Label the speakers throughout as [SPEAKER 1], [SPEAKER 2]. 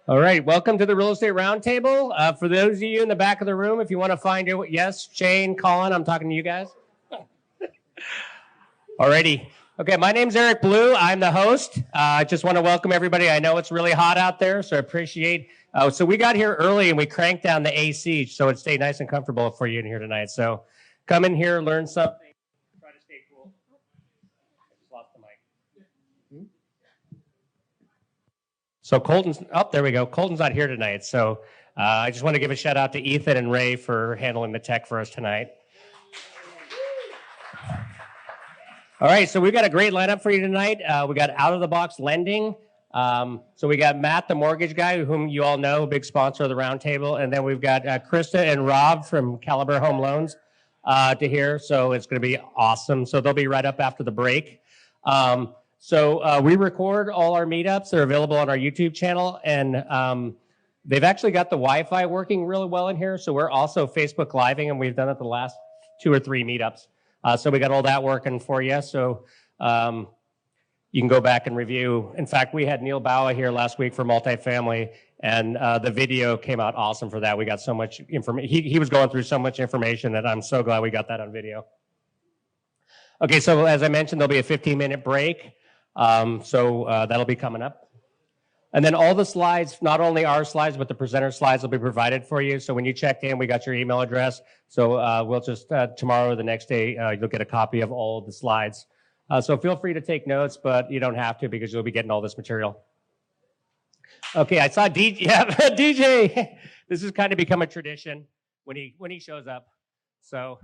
[SPEAKER 1] All right, welcome to the Real Estate Roundtable. For those of you in the back of the room, if you want to find it, yes, Shane, Colin, I'm talking to you guys. Alrighty. Okay, my name's Eric Blue. I'm the host. I just want to welcome everybody. I know it's really hot out there, so I appreciate. So we got here early and we cranked down the AC so it stayed nice and comfortable for you in here tonight. So come in here, learn something, try to stay cool. I just lost the mic. So Colton's, oh, there we go. Colton's not here tonight. So I just want to give a shout out to Ethan and Ray for handling the tech for us tonight. All right, so we've got a great lineup for you tonight. We got out-of-the-box lending. So we got Matt, the mortgage guy, whom you all know, big sponsor of the roundtable. And then we've got Krista and Rob from Caliber Home Loans to hear. So it's going to be awesome. So they'll be right up after the break. So we record all our meetups. They're available on our YouTube channel. And they've actually got the Wi-Fi working really well in here. So we're also Facebook Living, and we've done it the last 2 or 3 meetups. So we got all that working for you. So you can go back and review. In fact, we had Neil Bawa here last week for multifamily, and the video came out awesome for that. We got so much information. He was going through so much information that I'm so glad we got that on video. Okay, so as I mentioned, there'll be a 15-minute break. That'll be coming up. And then all the slides, not only our slides, but the presenter slides will be provided for you. So when you checked in, we got your email address. So we'll just, tomorrow or the next day, you'll get a copy of all of the slides. So feel free to take notes, but you don't have to because you'll be getting all this material. Okay, I saw DJ. Yeah, DJ. This has kind of become a tradition when he shows up. So,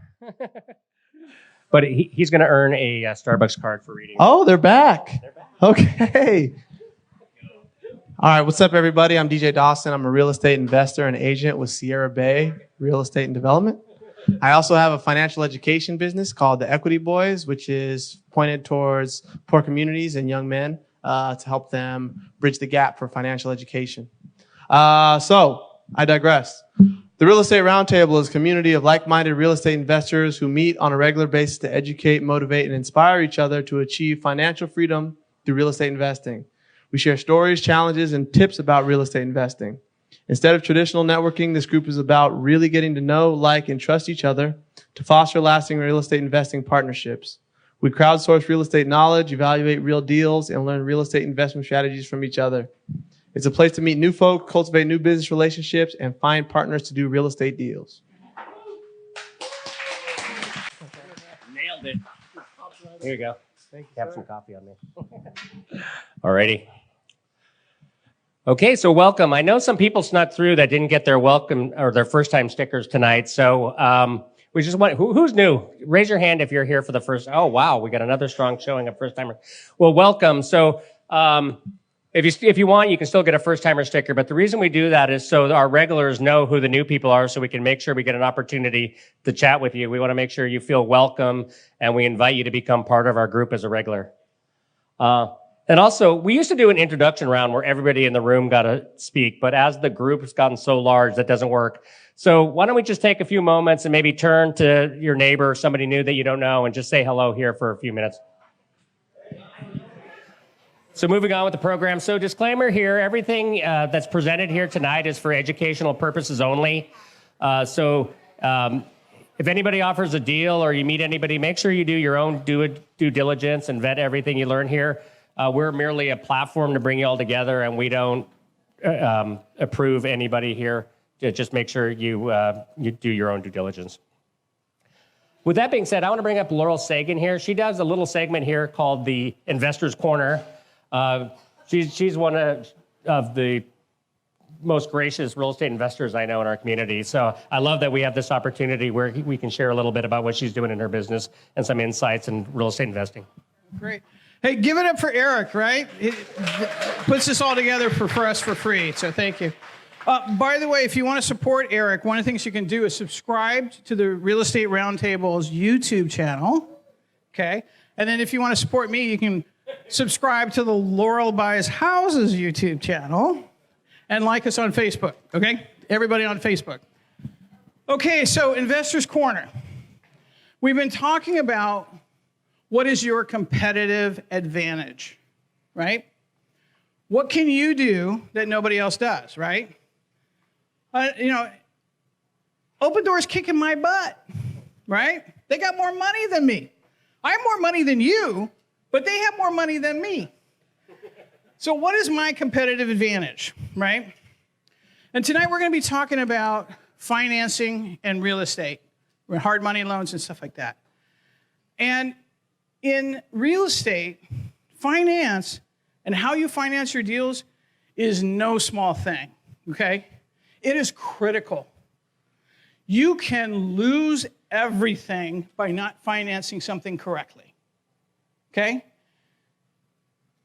[SPEAKER 1] but he's going to earn a Starbucks card for reading.
[SPEAKER 2] Oh, they're back. They're back. Okay. All right, what's up, everybody? I'm DJ Dawson. I'm a real estate investor and agent with Sierra Bay Real Estate and Development. I also have a financial education business called the Equity Boys, which is pointed towards poor communities and young men to help them bridge the gap for financial education. So I digress. The Real Estate Roundtable is a community of like-minded real estate investors who meet on a regular basis to educate, motivate, and inspire each other to achieve financial freedom through real estate investing. We share stories, challenges, and tips about real estate investing. Instead of traditional networking, this group is about really getting to know, like, and trust each other to foster lasting real estate investing partnerships. We crowdsource real estate knowledge, evaluate real deals, and learn real estate investment strategies from each other. It's a place to meet new folk, cultivate new business relationships, and find partners to do real estate deals.
[SPEAKER 1] Nailed it. Here you go. Thank you. Have some coffee on me. Alrighty. Okay, so welcome. I know some people snuck through that didn't get their welcome or their first time stickers tonight. So we just want, who's new? Raise your hand if you're here for the first. Oh, wow. We got another strong showing of first timer. Well, welcome. So if you want, you can still get a first timer sticker. But the reason we do that is so our regulars know who the new people are, so we can make sure we get an opportunity to chat with you. We want to make sure you feel welcome, and we invite you to become part of our group as a regular. And also, we used to do an introduction round where everybody in the room got to speak, but as the group has gotten so large, that doesn't work. So why don't we just take a few moments and maybe turn to your neighbor or somebody new that you don't know and just say hello here for a few minutes. So moving on with the program. So disclaimer here, everything that's presented here tonight is for educational purposes only. If anybody offers a deal or you meet anybody, make sure you do your own due diligence and vet everything you learn here. We're merely a platform to bring you all together, and we don't approve anybody here. Just make sure you do your own due diligence. With that being said, I want to bring up Laurel Sagen here. She does a little segment here called the Investor's Corner. She's one of the most gracious real estate investors I know in our community. So I love that we have this opportunity where we can share a little bit about what she's doing in her business and some insights in real estate investing.
[SPEAKER 3] Great. Hey, give it up for Eric, right? He puts this all together for us for free, so thank you. By the way, if you want to support Eric, one of the things you can do is subscribe to the Real Estate Roundtable's YouTube channel, okay? And then if you want to support me, you can subscribe to the Laurel Buys Houses YouTube channel and like us on Facebook, okay? Everybody on Facebook. Okay, so Investor's Corner. We've been talking about what is your competitive advantage, right? what can you do that nobody else does, right? Open Door's kicking my butt, right? They got more money than me. I have more money than you, but they have more money than me. So what is my competitive advantage, right? And tonight we're going to be talking about financing and real estate, hard money loans and stuff like that. And in real estate, finance and how you finance your deals is no small thing, okay? It is critical. You can lose everything by not financing something correctly, okay?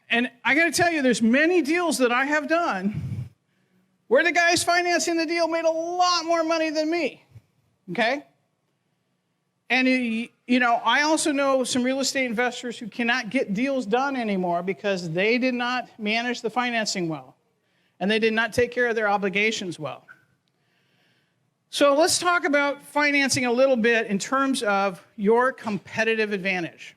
[SPEAKER 3] And I got to tell you, there's many deals that I have done where the guys financing the deal made a lot more money than me, okay? And, I also know some real estate investors who cannot get deals done anymore because they did not manage the financing well, and they did not take care of their obligations well. So let's talk about financing a little bit in terms of your competitive advantage.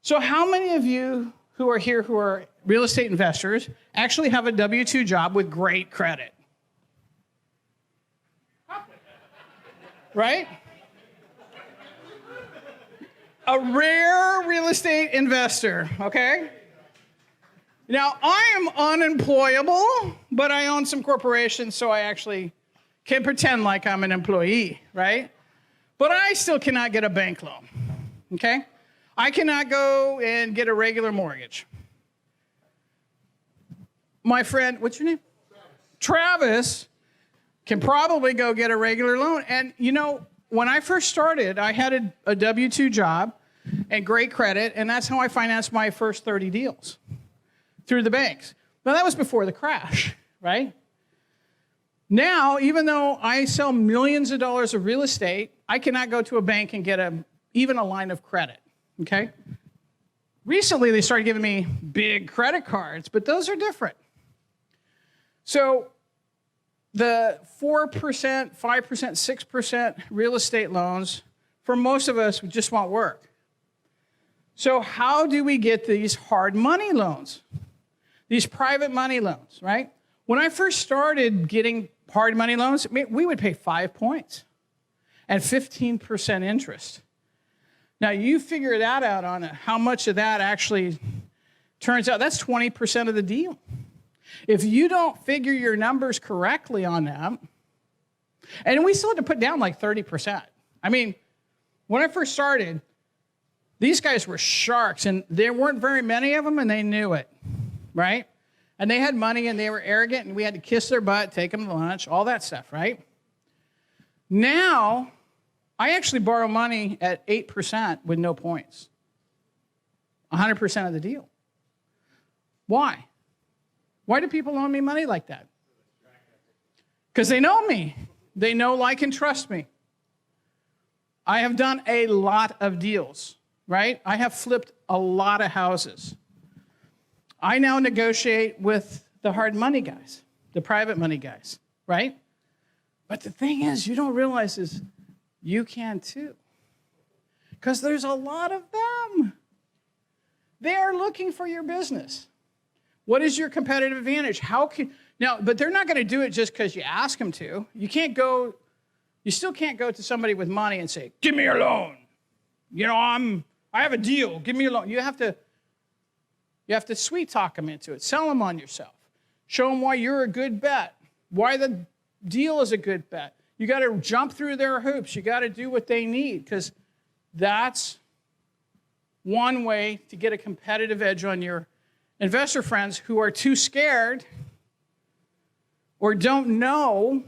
[SPEAKER 3] So how many of you who are here who are real estate investors actually have a W-2 job with great credit? Right? A rare real estate investor, okay? Now, I am unemployable, but I own some corporations, so I actually can pretend like I'm an employee, right? But I still cannot get a bank loan, okay? I cannot go and get a regular mortgage. My friend, what's your name? Travis can probably go get a regular loan. And when I first started, I had a W-2 job and great credit, and that's how I financed my first 30 deals through the banks. Now, that was before the crash, right? Now, even though I sell millions of dollars of real estate, I cannot go to a bank and get even a line of credit, okay? Recently, they started giving me big credit cards, but those are different. So the 4%, 5%, 6% real estate loans, for most of us, just won't work. So how do we get these hard money loans? These private money loans, right? When I first started getting hard money loans, we would pay 5 points and 15% interest. Now, you figure that out on how much of that actually turns out. That's 20% of the deal. If you don't figure your numbers correctly on that, and we still had to put down like 30%. I mean, when I first started, these guys were sharks, and there weren't very many of them, and they knew it, right? And they had money, and they were arrogant, and we had to kiss their butt, take them to lunch, all that stuff, right? Now, I actually borrow money at 8% with no points. 100% of the deal. Why? Why do people loan me money like that? Because they know me. They know, like, and trust me. I have done a lot of deals, right? I have flipped a lot of houses. I now negotiate with the hard money guys, the private money guys, right? But the thing is, you don't realize is you can too. Because there's a lot of them. They are looking for your business. What is your competitive advantage? But they're not going to do it just because you ask them to. You still can't go to somebody with money and say, give me a loan. I have a deal, give me a loan. You have to sweet talk them into it. Sell them on yourself. Show them why you're a good bet, why the deal is a good bet. You got to jump through their hoops. You got to do what they need, because that's one way to get a competitive edge on your investor friends who are too scared or don't know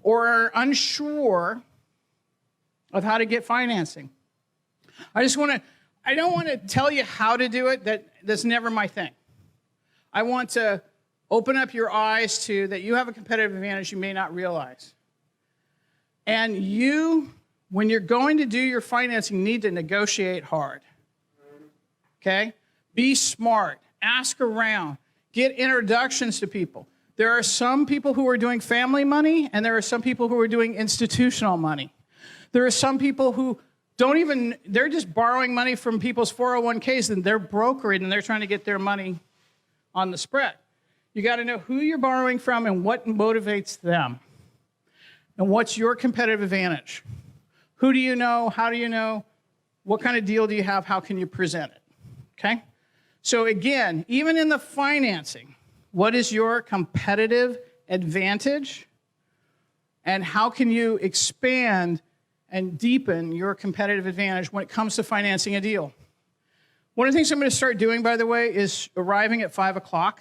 [SPEAKER 3] or are unsure of how to get financing. I don't want to tell you how to do it. That's never my thing. I want to open up your eyes to that you have a competitive advantage you may not realize. And you, when you're going to do your financing, need to negotiate hard. Okay? Be smart. Ask around. Get introductions to people. There are some people who are doing family money, and there are some people who are doing institutional money. There are some people who they're just borrowing money from people's 401ks, and they're brokering, and they're trying to get their money on the spread. You got to know who you're borrowing from and what motivates them. And what's your competitive advantage? Who do you know? How do you know? What kind of deal do you have? How can you present it? Okay? So again, even in the financing, what is your competitive advantage? And how can you expand and deepen your competitive advantage when it comes to financing a deal? One of the things I'm going to start doing, by the way, is arriving at 5 o'clock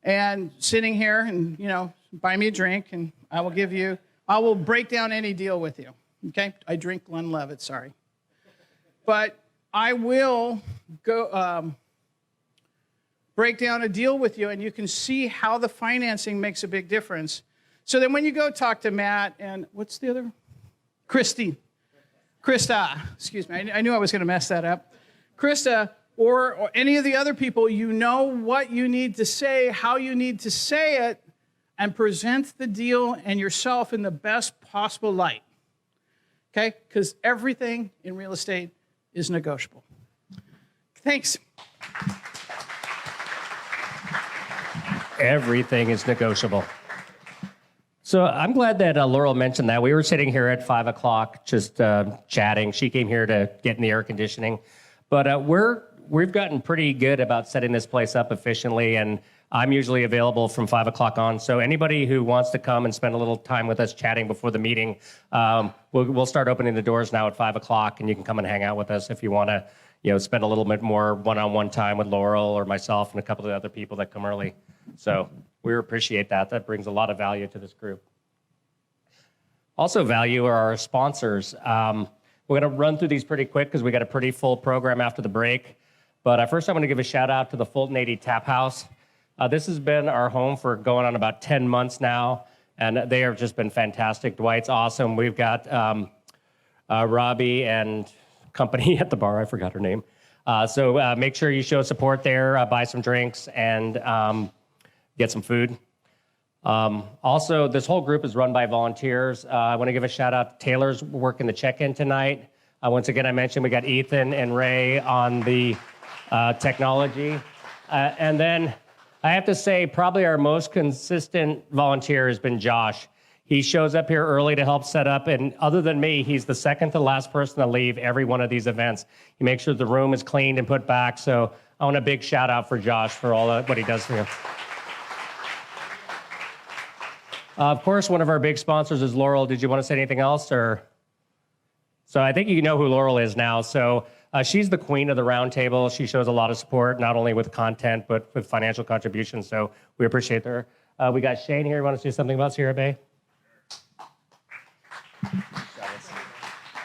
[SPEAKER 3] and sitting here and, buy me a drink, and I will break down any deal with you. Okay? I drink Glenlivet, sorry. But I will go break down a deal with you, and you can see how the financing makes a big difference. So then when you go talk to Matt and what's the other? Krista, excuse me. I knew I was going to mess that up. Krista or any of the other people, you know what you need to say, how you need to say it, and present the deal and yourself in the best possible light. Okay? Because everything in real estate is negotiable. Thanks.
[SPEAKER 1] Everything is negotiable. So I'm glad that Laurel mentioned that. We were sitting here at 5 o'clock just chatting. She came here to get in the air conditioning. But we've gotten pretty good about setting this place up efficiently, and I'm usually available from 5 o'clock on. So anybody who wants to come and spend a little time with us chatting before the meeting, we'll start opening the doors now at 5 o'clock, and you can come and hang out with us if you want to, spend a little bit more one-on-one time with Laurel or myself and a couple of the other people that come early. So we appreciate that. That brings a lot of value to this group. Also value are our sponsors. We're going to run through these pretty quick because we got a pretty full program after the break. But first, I want to give a shout out to the Fulton 80 Tap House. This has been our home for going on about 10 months now, and they have just been fantastic. Dwight's awesome. We've got Robbie and company at the bar. I forgot her name. So make sure you show support there, buy some drinks, and get some food. Also, this whole group is run by volunteers. I want to give a shout out to Taylor's working the check-in tonight. Once again, I mentioned we got Ethan and Ray on the technology. And then I have to say, probably our most consistent volunteer has been Josh. He shows up here early to help set up, and other than me, he's the second to last person to leave every one of these events. He makes sure the room is cleaned and put back, so I want a big shout out for Josh for all what he does for you. Of course, one of our big sponsors is Laurel. Did you want to say anything else? So I think you know who Laurel is now. So she's the queen of the roundtable. She shows a lot of support, not only with content, but with financial contributions. So we appreciate her. We got Shane here. You want to say something about Sierra Bay?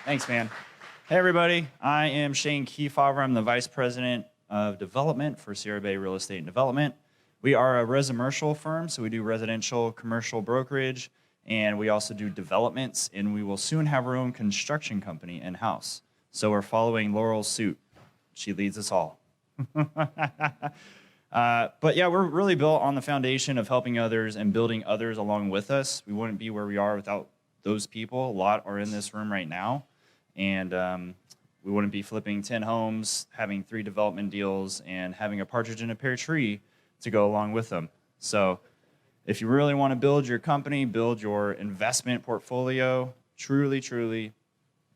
[SPEAKER 4] Thanks, man. Hey, everybody. I am Shane Kefauver. I'm the Vice President of Development for Sierra Bay Real Estate and Development. We are a resimercial firm, so we do residential, commercial brokerage, and we also do developments, and we will soon have our own construction company in-house. So we're following Laurel's suit. She leads us all. But yeah, we're really built on the foundation of helping others and building others along with us. We wouldn't be where we are without those people. A lot are in this room right now, and we wouldn't be flipping 10 homes, having 3 development deals, and having a partridge in a pear tree to go along with them. So if you really want to build your company, build your investment portfolio, truly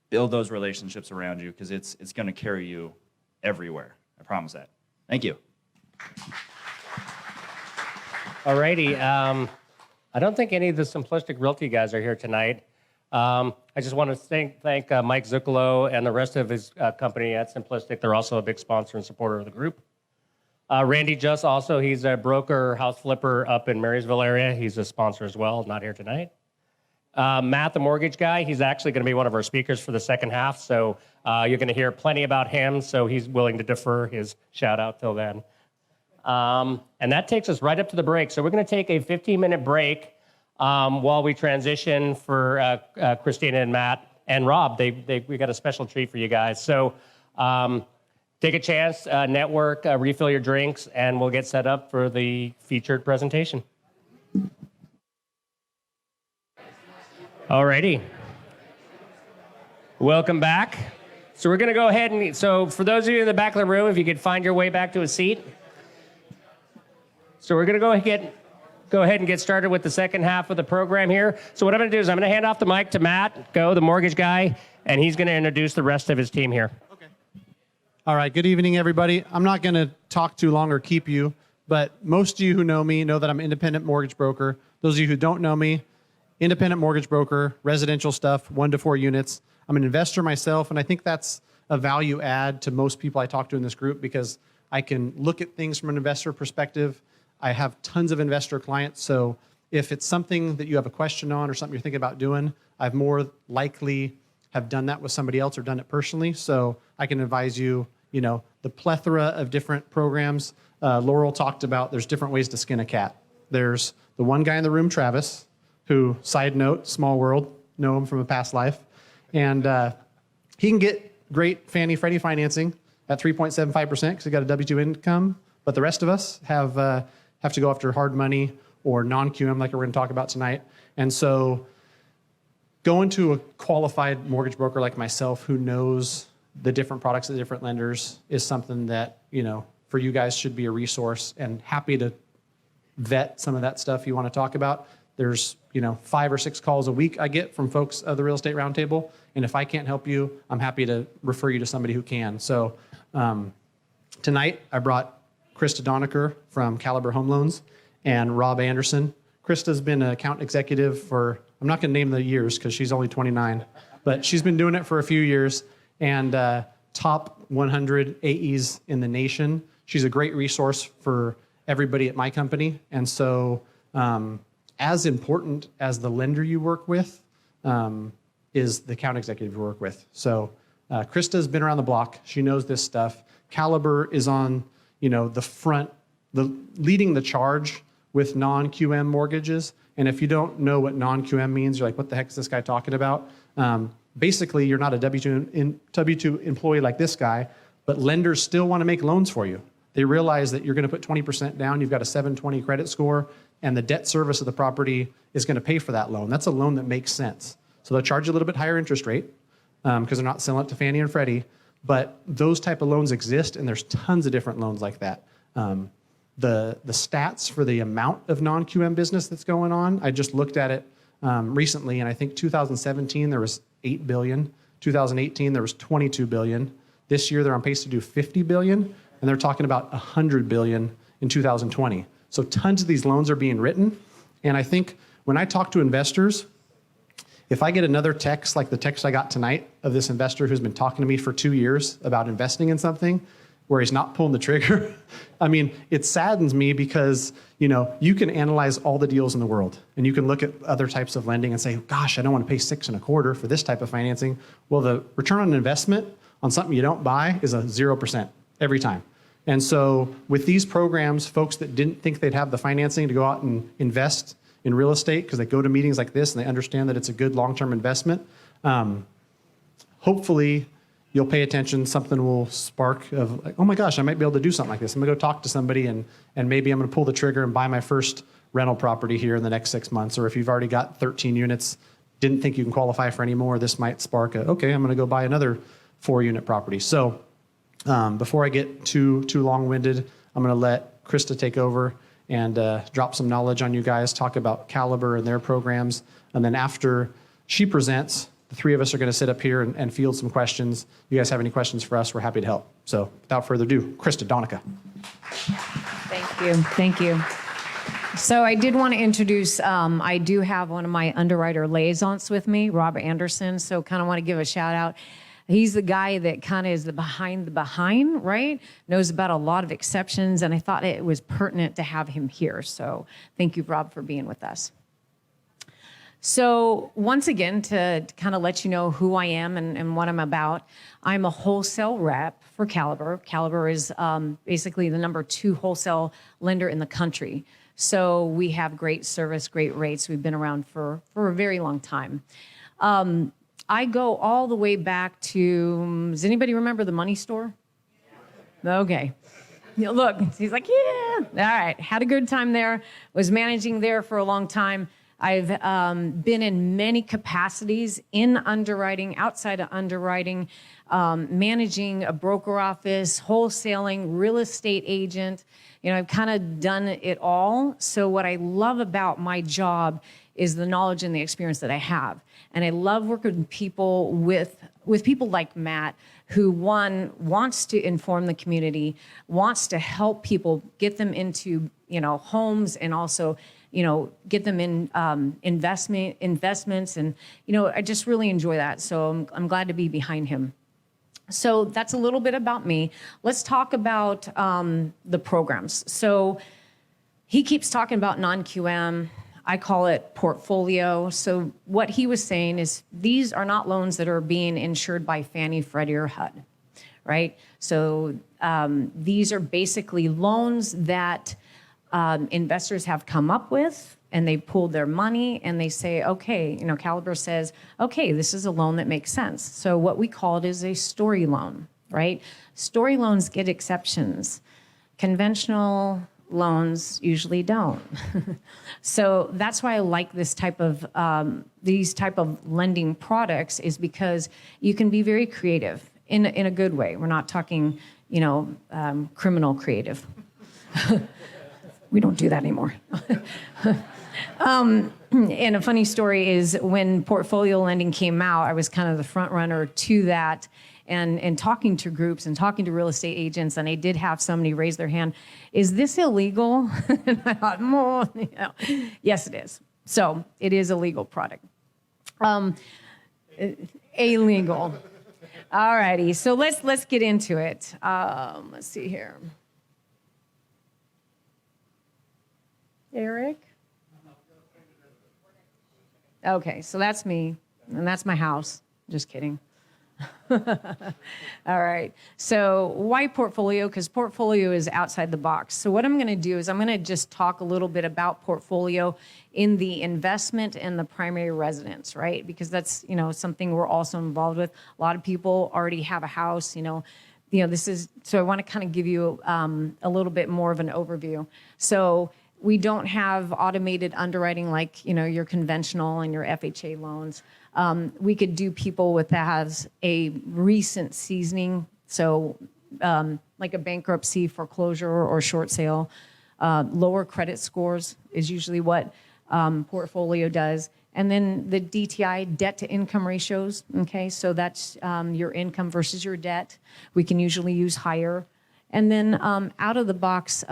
[SPEAKER 4] build those relationships around you, because it's going to carry you everywhere. I promise that. Thank you.
[SPEAKER 1] All righty. I don't think any of the Simplistic Realty guys are here tonight. I just want to thank Mike Zuccolo and the rest of his company at Simplistic. They're also a big sponsor and supporter of the group. Randy Just also, he's a broker, house flipper up in Marysville area. He's a sponsor as well, not here tonight. Matt, the mortgage guy, he's actually going to be one of our speakers for the second half, so you're going to hear plenty about him, so he's willing to defer his shout out till then. And that takes us right up to the break. So we're going to take a 15-minute break while we transition for Christina and Matt and Rob. We got a special treat for you guys. So take a chance, network, refill your drinks, and we'll get set up for the featured presentation. All righty. Welcome back. So we're going to go ahead and, so for those of you in the back of the room, if you could find your way back to a seat. So we're going to go ahead and get started with the second half of the program here. So what I'm going to do is I'm going to hand off the mic to Matt, the mortgage guy, and he's going to introduce the rest of his team here.
[SPEAKER 5] Okay. All right. Good evening, everybody. I'm not going to talk too long or keep you, but most of you who know me know that I'm an independent mortgage broker. Those of you who don't know me, independent mortgage broker, residential stuff, 1 to 4 units. I'm an investor myself, and I think that's a value add to most people I talk to in this group because I can look at things from an investor perspective. I have tons of investor clients, so if it's something that you have a question on or something you're thinking about doing, I've more likely have done that with somebody else or done it personally, so I can advise you, the plethora of different programs. Laurel talked about there's different ways to skin a cat. There's the one guy in the room, Travis, who, side note, small world, know him from a past life, and he can get great Fannie Freddie financing at 3.75% because he got a W-2 income, but the rest of us have to go after hard money or non-QM like we're going to talk about tonight. And so going to a qualified mortgage broker like myself who knows the different products of the different lenders is something that, for you guys should be a resource, and happy to vet some of that stuff you want to talk about. There's 5 or 6 calls a week I get from folks of the Real Estate Roundtable, and if I can't help you, I'm happy to refer you to somebody who can. So tonight I brought Krista Doniker from Caliber Home Loans and Rob Anderson. Krista's been an account executive for, I'm not going to name the years because she's only 29, but she's been doing it for a few years, and top 100 AEs in the nation. She's a great resource for everybody at my company, and so as important as the lender you work with is the account executive you work with. So Krista's been around the block. She knows this stuff. Caliber is on the front, leading the charge with non-QM mortgages. And if you don't know what non-QM means, you're like, what the heck is this guy talking about? Basically, you're not a W-2 employee like this guy, but lenders still want to make loans for you. They realize that you're going to put 20% down, you've got a 720 credit score, and the debt service of the property is going to pay for that loan. That's a loan that makes sense. So they'll charge you a little bit higher interest rate because they're not selling it to Fannie and Freddie, but those type of loans exist, and there's tons of different loans like that. The stats for the amount of non-QM business that's going on, I just looked at it recently, and I think 2017 there was 8 billion. 2018 there was 22 billion. This year they're on pace to do 50 billion, and they're talking about 100 billion in 2020. So tons of these loans are being written, and I think when I talk to investors, if I get another text like the text I got tonight of this investor who's been talking to me for 2 years about investing in something where he's not pulling the trigger, I mean, it saddens me because, you can analyze all the deals in the world and you can look at other types of lending and say, gosh, I don't want to pay 6.25% for this type of financing. Well, the return on investment on something you don't buy is a 0% every time. And so with these programs, folks that didn't think they'd have the financing to go out and invest in real estate because they go to meetings like this and they understand that it's a good long-term investment, hopefully you'll pay attention. Something will spark of like, oh my gosh, I might be able to do something like this. I'm gonna go talk to somebody and maybe I'm gonna pull the trigger and buy my first rental property here in the next 6 months. Or if you've already got 13 units, didn't think you can qualify for any more, this might spark okay, I'm gonna go buy another 4-unit property. So before I get too long-winded, I'm gonna let Krista take over and drop some knowledge on you guys, talk about Caliber and their programs. And then after she presents, the 3 of us are going to sit up here and field some questions. You guys have any questions for us, we're happy to help. So without further ado, Krista Donica.
[SPEAKER 6] Thank you. So I did want to introduce, I do have one of my underwriter liaisons with me, Rob Anderson. So kind of want to give a shout out. He's the guy that kind of is the behind, right? Knows about a lot of exceptions, and I thought it was pertinent to have him here. So thank you, Rob, for being with us. So once again, to kind of let you know who I am and what I'm about, I'm a wholesale rep for Caliber. Caliber is basically the number 2 wholesale lender in the country. So we have great service, great rates. We've been around for a very long time. I go all the way back to, does anybody remember the money store? Okay. Look, he's like, yeah. All right. Had a good time there. Was managing there for a long time. I've been in many capacities in underwriting, outside of underwriting, managing a broker office, wholesaling, real estate agent. I've kind of done it all. So what I love about my job is the knowledge and the experience that I have. And I love working with people with people like Matt, who wants to inform the community, wants to help people, get them into, homes, and also, get them in investments. And, I just really enjoy that. So I'm glad to be behind him. So that's a little bit about me. Let's talk about the programs. So he keeps talking about non-QM. I call it portfolio. So what he was saying is these are not loans that are being insured by Fannie, Freddie, or HUD, right? So these are basically loans that investors have come up with, and they pulled their money and they say, okay, Caliber says, okay, this is a loan that makes sense. So what we call it is a story loan, right? Story loans get exceptions. Conventional loans usually don't. So that's why I like this type of these type of lending products, is because you can be very creative in a good way. We're not talking, criminal creative. We don't do that anymore. And a funny story is when portfolio lending came out, I was kind of the front runner to that, and talking to groups and talking to real estate agents, and I did have somebody raise their hand, is this illegal? And I thought, yes, it is. So it is a legal product. Illegal. All righty, so let's get into it. Let's see here. Eric? Okay, so that's me, and that's my house. Just kidding. All right. So why portfolio? Because portfolio is outside the box. So what I'm going to do is I'm going to just talk a little bit about portfolio in the investment and the primary residence, right? Because that's, something we're also involved with. A lot of people already have a house, this is, so I want to kind of give you a little bit more of an overview. So we don't have automated underwriting like, your conventional and your FHA loans. We could do people with that has a recent seasoning, so like a bankruptcy, foreclosure, or short sale. Lower credit scores is usually what portfolio does. And then the DTI, debt to income ratios, okay? So that's your income versus your debt. We can usually use higher. And then out of the box,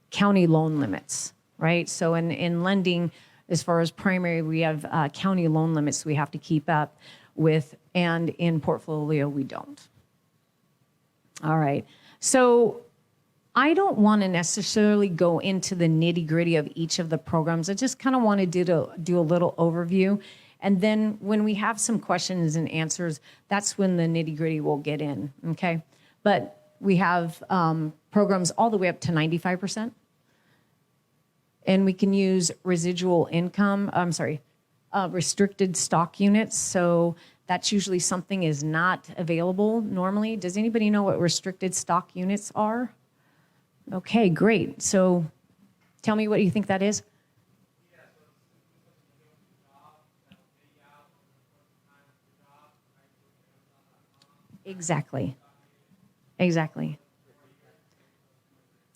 [SPEAKER 6] county loan limits, right? So in lending, as far as primary, we have county loan limits we have to keep up with, and in portfolio, we don't. All right. So I don't want to necessarily go into the nitty-gritty of each of the programs. I just kind of want to do a little overview. And then when we have some questions and answers, that's when the nitty-gritty will get in, okay? But we have programs all the way up to 95%. And we can use residual income, restricted stock units. So that's usually something is not available normally. Does anybody know what restricted stock units are? Okay, great. So tell me what you think that is. Exactly.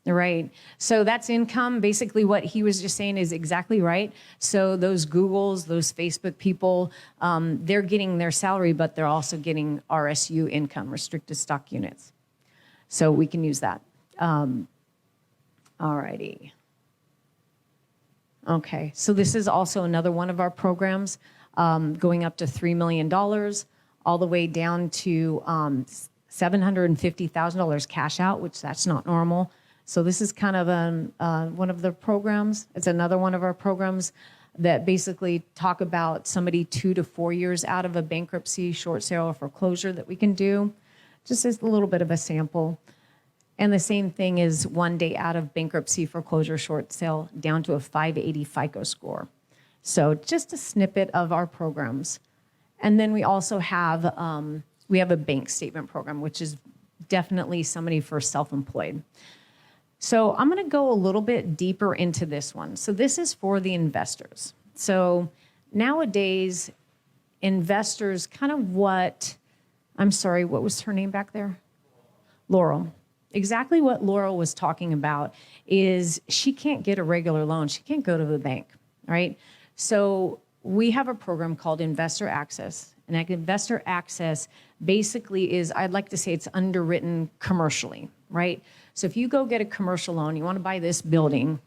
[SPEAKER 6] Right. So that's income. Basically, what he was just saying is exactly right. So those Googles, those Facebook people, they're getting their salary, but they're also getting RSU income, restricted stock units. So we can use that. All righty. Okay. So this is also another one of our programs, going up to $3 million, all the way down to $750,000 cash out, which that's not normal. So this is kind of one of the programs. It's another one of our programs that basically talk about somebody 2 to 4 years out of a bankruptcy, short sale, or foreclosure that we can do. Just as a little bit of a sample. And the same thing is 1 day out of bankruptcy, foreclosure, short sale, down to a 580 FICO score. So just a snippet of our programs. And then we also have, we have a bank statement program, which is definitely somebody for self-employed. So I'm going to go a little bit deeper into this one. So this is for the investors. So nowadays, investors kind of what was her name back there? Laurel. Exactly what Laurel was talking about is she can't get a regular loan. She can't go to the bank, right? So we have a program called Investor Access. And that Investor Access basically is, I'd like to say it's underwritten commercially, right? So if you go get a commercial loan, you want to buy this building,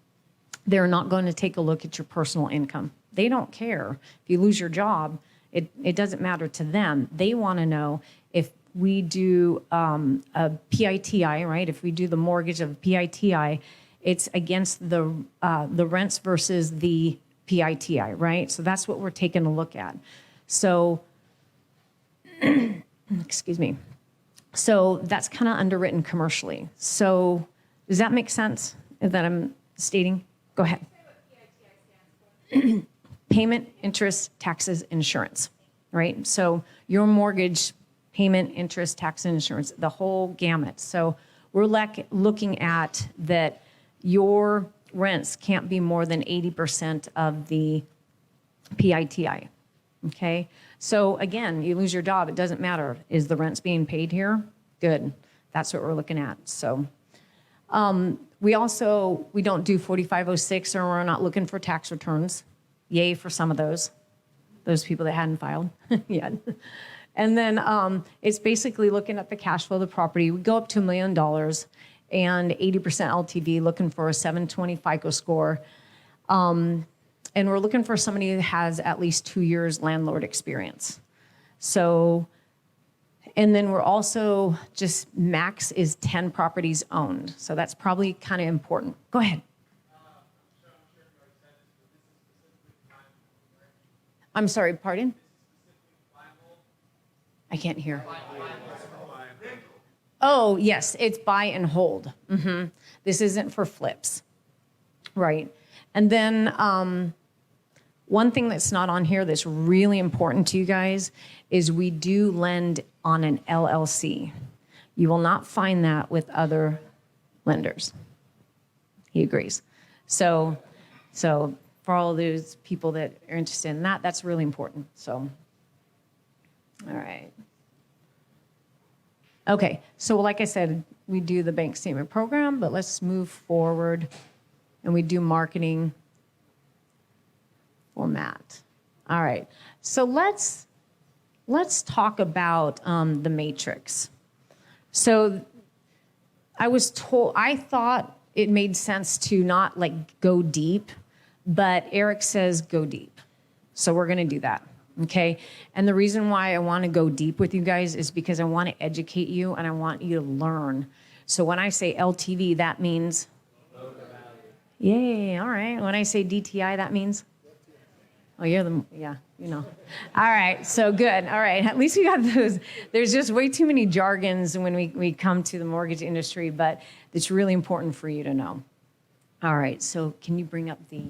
[SPEAKER 6] they're not going to take a look at your personal income. They don't care. If you lose your job, it doesn't matter to them. They want to know if we do a PITI, right? If we do the mortgage of PITI, it's against the rents versus the PITI, right? So that's what we're taking a look at. So, excuse me. So that's kind of underwritten commercially. So does that make sense that I'm stating? Go ahead. Payment, interest, taxes, insurance, right? So your mortgage, payment, interest, tax, and insurance, the whole gamut. So we're looking at that your rents can't be more than 80% of the PITI, okay? So again, you lose your job, it doesn't matter. Is the rents being paid here? Good. That's what we're looking at. So we don't do 4506, or we're not looking for tax returns. Yay for some of those people that hadn't filed yet. And then it's basically looking at the cash flow of the property. We go up to $1 million and 80% LTV, looking for a 720 FICO score. And we're looking for somebody who has at least 2 years landlord experience. So, and then we're also just max is 10 properties owned. So that's probably kind of important. Go ahead. I'm sorry, pardon? I can't hear. Oh, yes, it's buy and hold. Mm-hmm. This isn't for flips, right? And then one thing that's not on here that's really important to you guys is we do lend on an LLC. You will not find that with other lenders. He agrees. So for all of those people that are interested in that, that's really important. So, all right. Okay, so like I said, we do the bank statement program, but let's move forward and we do marketing for Matt. All right, so let's talk about the matrix. So I thought it made sense to not like go deep, but Eric says go deep. So we're gonna do that. Okay, and the reason why I want to go deep with you guys is because I want to educate you and I want you to learn. So when I say LTV, that means? Yay, all right. When I say DTI, that means? Oh, yeah, you know. All right, so good. All right, at least we got those. There's just way too many jargons when we come to the mortgage industry, but it's really important for you to know. All right, so can you bring up the...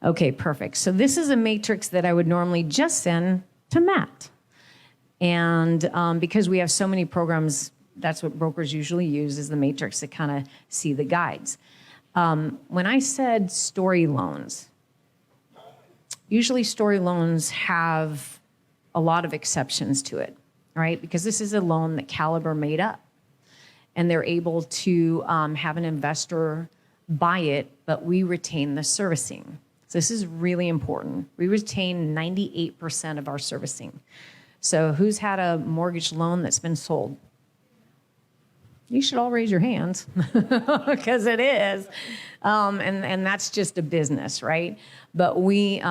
[SPEAKER 6] Okay, perfect. So this is a matrix that I would normally just send to Matt. And because we have so many programs, that's what brokers usually use, is the matrix to kind of see the guides. When I said story loans, usually story loans have a lot of exceptions to it, right? Because this is a loan that Caliber made up. And they're able to have an investor buy it, but we retain the servicing. So this is really important. We retain 98% of our servicing. So who's had a mortgage loan that's been sold? You should all raise your hands because it is. And that's just a business, right? But we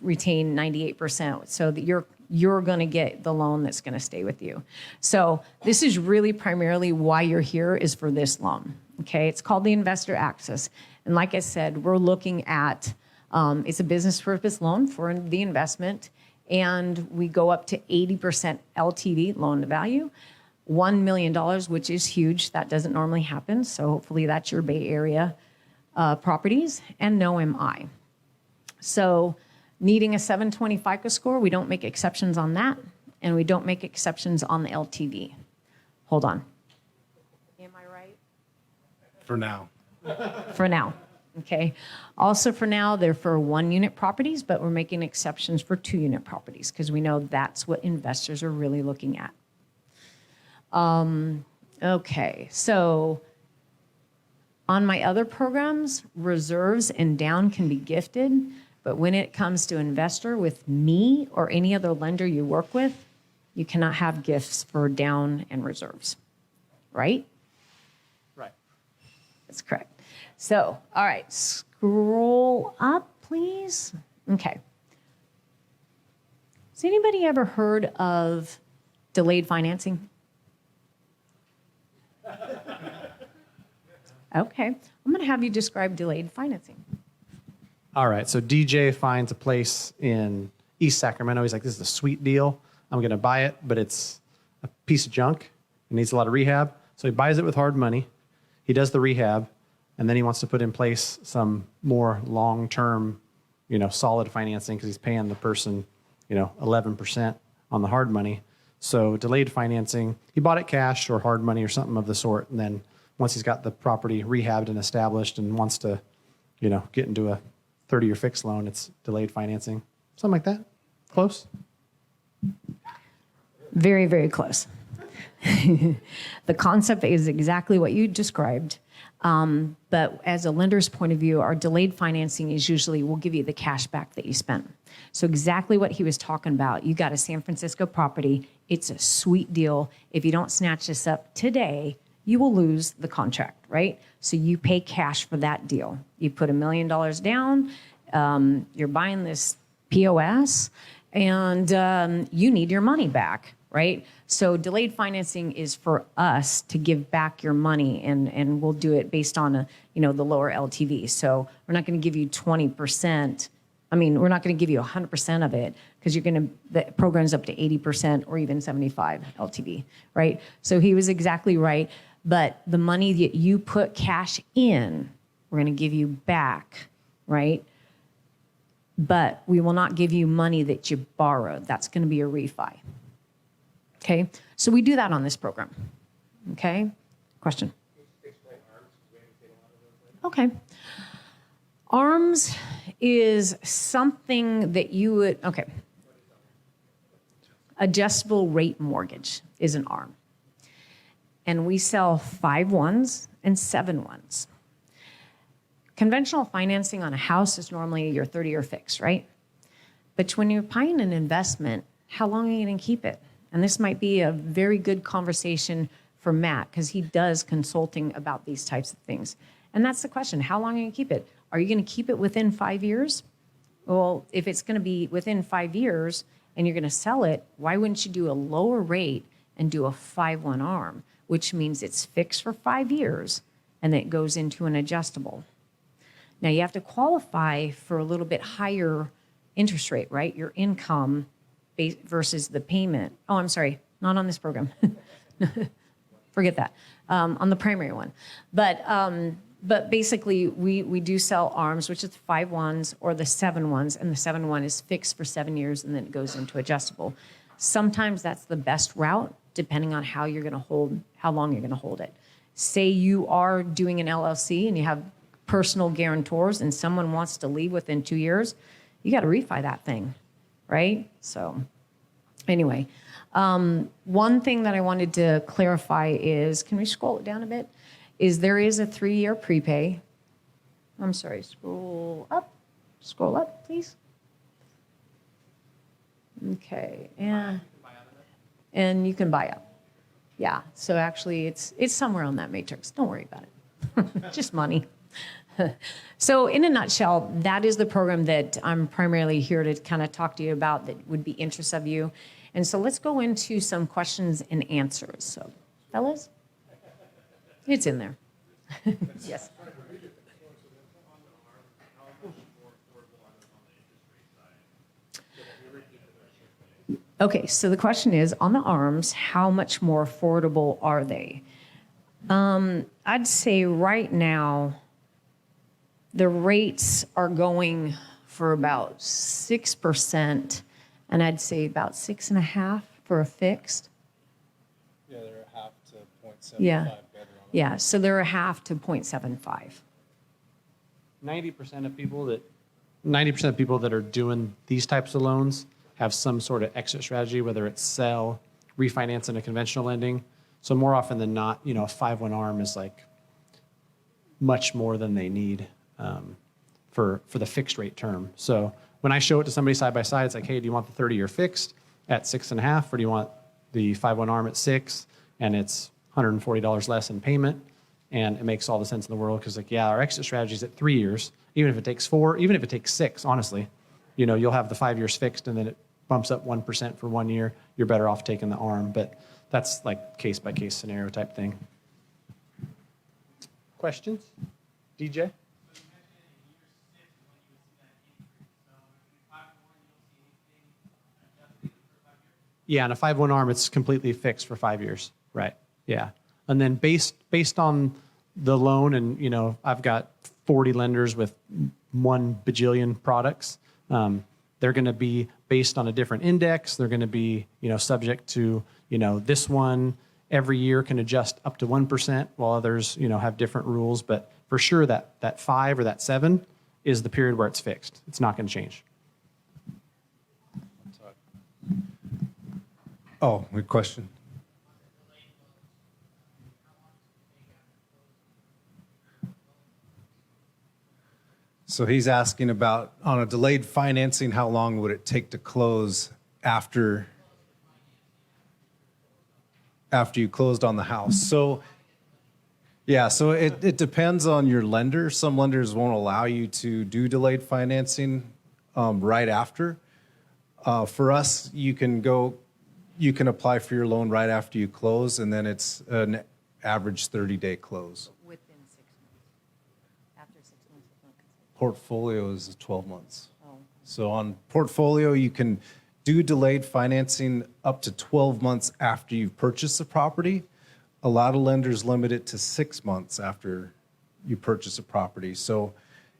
[SPEAKER 6] retain 98% so that you're going to get the loan that's going to stay with you. So this is really primarily why you're here, is for this loan, okay? It's called the Investor Access. And like I said, we're looking at, it's a business purpose loan for the investment, and we go up to 80% LTV, loan to value, $1 million, which is huge. That doesn't normally happen. So hopefully that's your Bay Area properties, and no MI. So needing a 720 FICO score, we don't make exceptions on that, and we don't make exceptions on the LTV. Hold on. Am I right?
[SPEAKER 7] For now.
[SPEAKER 6] For now. Okay. Also for now, they're for 1-unit properties, but we're making exceptions for 2-unit properties because we know that's what investors are really looking at. Okay. So on my other programs, reserves and down can be gifted, but when it comes to investor with me or any other lender you work with, you cannot have gifts for down and reserves, right?
[SPEAKER 5] Right.
[SPEAKER 6] That's correct. So, all right, scroll up, please. Okay. Has anybody ever heard of delayed financing? Okay, I'm going to have you describe delayed financing.
[SPEAKER 5] All right, so DJ finds a place in East Sacramento. He's like, this is a sweet deal. I'm going to buy it, but it's a piece of junk. It needs a lot of rehab. So he buys it with hard money. He does the rehab, and then he wants to put in place some more long-term, solid financing because he's paying the person, 11% on the hard money. So delayed financing, he bought it cash or hard money or something of the sort, and then once he's got the property rehabbed and established and wants to, get into a 30-year fixed loan, it's delayed financing. Something like that. Close?
[SPEAKER 6] Very, very close. The concept is exactly what you described. But as a lender's point of view, our delayed financing is usually we'll give you the cash back that you spent. So exactly what he was talking about. You got a San Francisco property. It's a sweet deal. If you don't snatch this up today, you will lose the contract, right? So you pay cash for that deal. You put $1 million down. You're buying this POS, and you need your money back, right? So delayed financing is for us to give back your money, and we'll do it based on the lower LTV. So we're not going to give you 20%. We're not going to give you 100% of it because the program's up to 80% or even 75 LTV, right? So he was exactly right. But the money that you put cash in, we're going to give you back, right? But we will not give you money that you borrowed. That's going to be a refi. Okay? So we do that on this program. Okay? Question? Okay. ARMS is something that you would, okay. Adjustable rate mortgage is an ARM. And we sell 5-1s and 7-1s. Conventional financing on a house is normally your 30-year fix, right? But when you're buying an investment, how long are you going to keep it? And this might be a very good conversation for Matt because he does consulting about these types of things. And that's the question. How long are you going to keep it? Are you going to keep it within 5 years? Well, if it's going to be within 5 years and you're going to sell it, why wouldn't you do a lower rate and do a 5-1 ARM, which means it's fixed for 5 years and then it goes into an adjustable. Now, you have to qualify for a little bit higher interest rate, right? Your income versus the payment. Oh, I'm sorry, not on this program. Forget that. On the primary one. But basically, we do sell ARMs, which is the 5-1s or the 7-1s, and the 7-1 is fixed for 7 years and then it goes into adjustable. Sometimes that's the best route, depending on how long you're going to hold it. Say you are doing an LLC and you have personal guarantors and someone wants to leave within 2 years, you got to refi that thing, right? So anyway, one thing that I wanted to clarify is, can we scroll it down a bit? Is there is a 3-year prepay. I'm sorry, scroll up, please. Okay, and you can buy up. Yeah, so actually it's somewhere on that matrix. Don't worry about it. Just money. So in a nutshell, that is the program that I'm primarily here to kind of talk to you about that would be interest of you. And so let's go into some questions and answers. So, fellas, it's in there. Yes. Okay, so the question is, on the ARMs, how much more affordable are they? I'd say right now, the rates are going for about 6%, and I'd say about 6.5 for a fixed.
[SPEAKER 7] Yeah, they're a half to 0.75
[SPEAKER 6] Yeah.
[SPEAKER 7] better on
[SPEAKER 6] Yeah, so they're a half to 0.75.
[SPEAKER 5] 90% of people that are doing these types of loans have some sort of exit strategy, whether it's sell, refinance into conventional lending. So more often than not, a 5/1 ARM is like much more than they need for the fixed rate term. So when I show it to somebody side by side, it's like, hey, do you want the 30-year fixed at 6.5, or do you want the 5/1 ARM at 6, and it's $140 less in payment? And it makes all the sense in the world because, like, yeah, our exit strategy is at 3 years. Even if it takes 4, even if it takes 6, honestly, you'll have the 5 years fixed, and then it bumps up 1% for 1 year. You're better off taking the ARM, but that's like case by case scenario type thing. Questions, DJ? Yeah, and a 5/1 ARM, it's completely fixed for 5 years, right? Yeah, and then based on the loan, and I've got 40 lenders with 1 bajillion products. They're going to be based on a different index. They're going to be subject to this one every year can adjust up to 1%, while others have different rules. But for sure, that 5 or that 7 is the period where it's fixed. It's not going to change.
[SPEAKER 7] Oh, good question. So he's asking about, on a delayed financing, how long would it take to close after you closed on the house? So yeah, so it depends on your lender. Some lenders won't allow you to do delayed financing right after. For us, you can apply for your loan right after you close, and then it's an average 30-day close.
[SPEAKER 6] Within 6 months. After 6 months, it's not considered.
[SPEAKER 7] Portfolio is 12 months.
[SPEAKER 6] Oh.
[SPEAKER 7] So on portfolio, you can do delayed financing up to 12 months after you've purchased the property. A lot of lenders limit it to 6 months after you purchase a property. So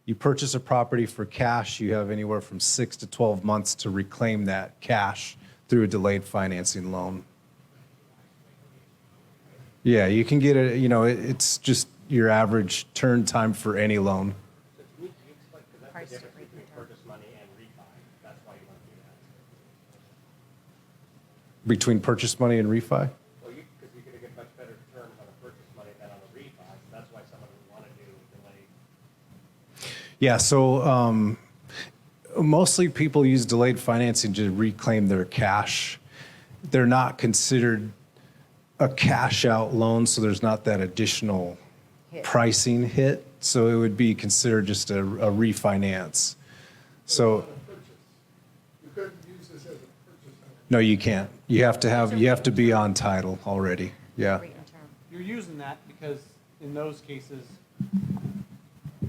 [SPEAKER 7] you purchase a property for cash, you have anywhere from 6 to 12 months to reclaim that cash through a delayed financing loan. Yeah, you can get it, it's just your average turn time for any loan.
[SPEAKER 6] Price to rate return.
[SPEAKER 7] Between purchase money and refi?
[SPEAKER 1] Well, because you're going to get much better terms on a purchase money than on a refi. So that's why someone would want to do delayed.
[SPEAKER 7] Yeah, so mostly people use delayed financing to reclaim their cash. They're not considered a cash out loan, so there's not that additional pricing hit. So it would be considered just a refinance. So
[SPEAKER 8] You couldn't use this as a purchase.
[SPEAKER 7] no, you can't. You have to be on title already. Yeah.
[SPEAKER 6] Rate and term.
[SPEAKER 5] You're using that because in those cases,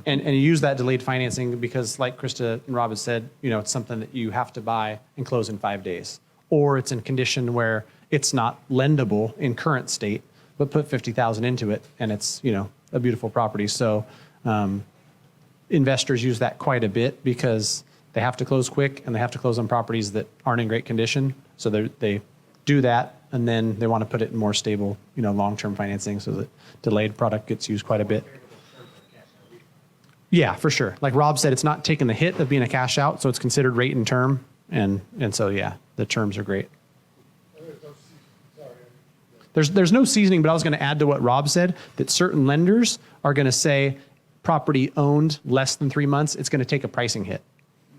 [SPEAKER 5] and you use that delayed financing because, like Krista and Rob has said, it's something that you have to buy and close in 5 days, or it's in condition where it's not lendable in current state, but put $50,000 into it, and it's a beautiful property. So investors use that quite a bit because they have to close quick and they have to close on properties that aren't in great condition. So they do that, and then they want to put it in more stable, long-term financing, so that delayed product gets used quite a bit. Yeah, for sure. Like Rob said, it's not taking the hit of being a cash out, so it's considered rate and term, and so yeah, the terms are great. There's no seasoning, but I was going to add to what Rob said that certain lenders are going to say property owned less than 3 months, it's going to take a pricing hit.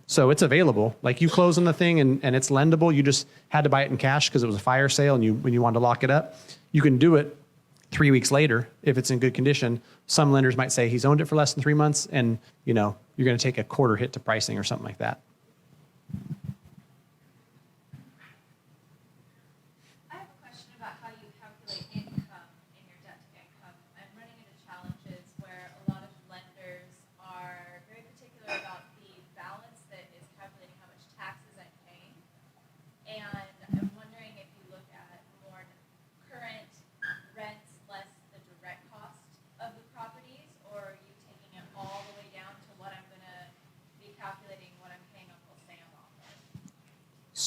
[SPEAKER 5] So it's available. Like you close on the thing and it's lendable. You just had to buy it in cash because it was a fire sale and when you wanted to lock it up. You can do it 3 weeks later if it's in good condition. Some lenders might say he's owned it for less than 3 months, and you're going to take a quarter hit to pricing or something like that.
[SPEAKER 9] I have a question about how you calculate income in your debt to income. I'm running into challenges where a lot of lenders are very particular about the balance that is calculating how much taxes I'm paying. And I'm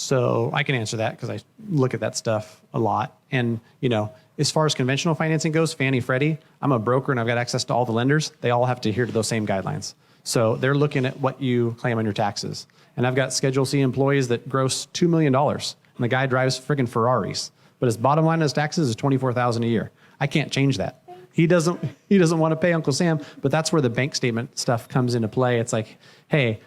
[SPEAKER 5] So I can answer that because I look at that stuff a lot. And, as far as conventional financing goes, Fannie, Freddie, I'm a broker and I've got access to all the lenders. They all have to adhere to those same guidelines. So they're looking at what you claim on your taxes. And I've got Schedule C employees that gross $2 million. And the guy drives friggin' Ferraris. But his bottom line on his taxes is $24,000 a year. I can't change that. He doesn't want to pay Uncle Sam, but that's where the bank statement stuff comes into play. It's like, hey,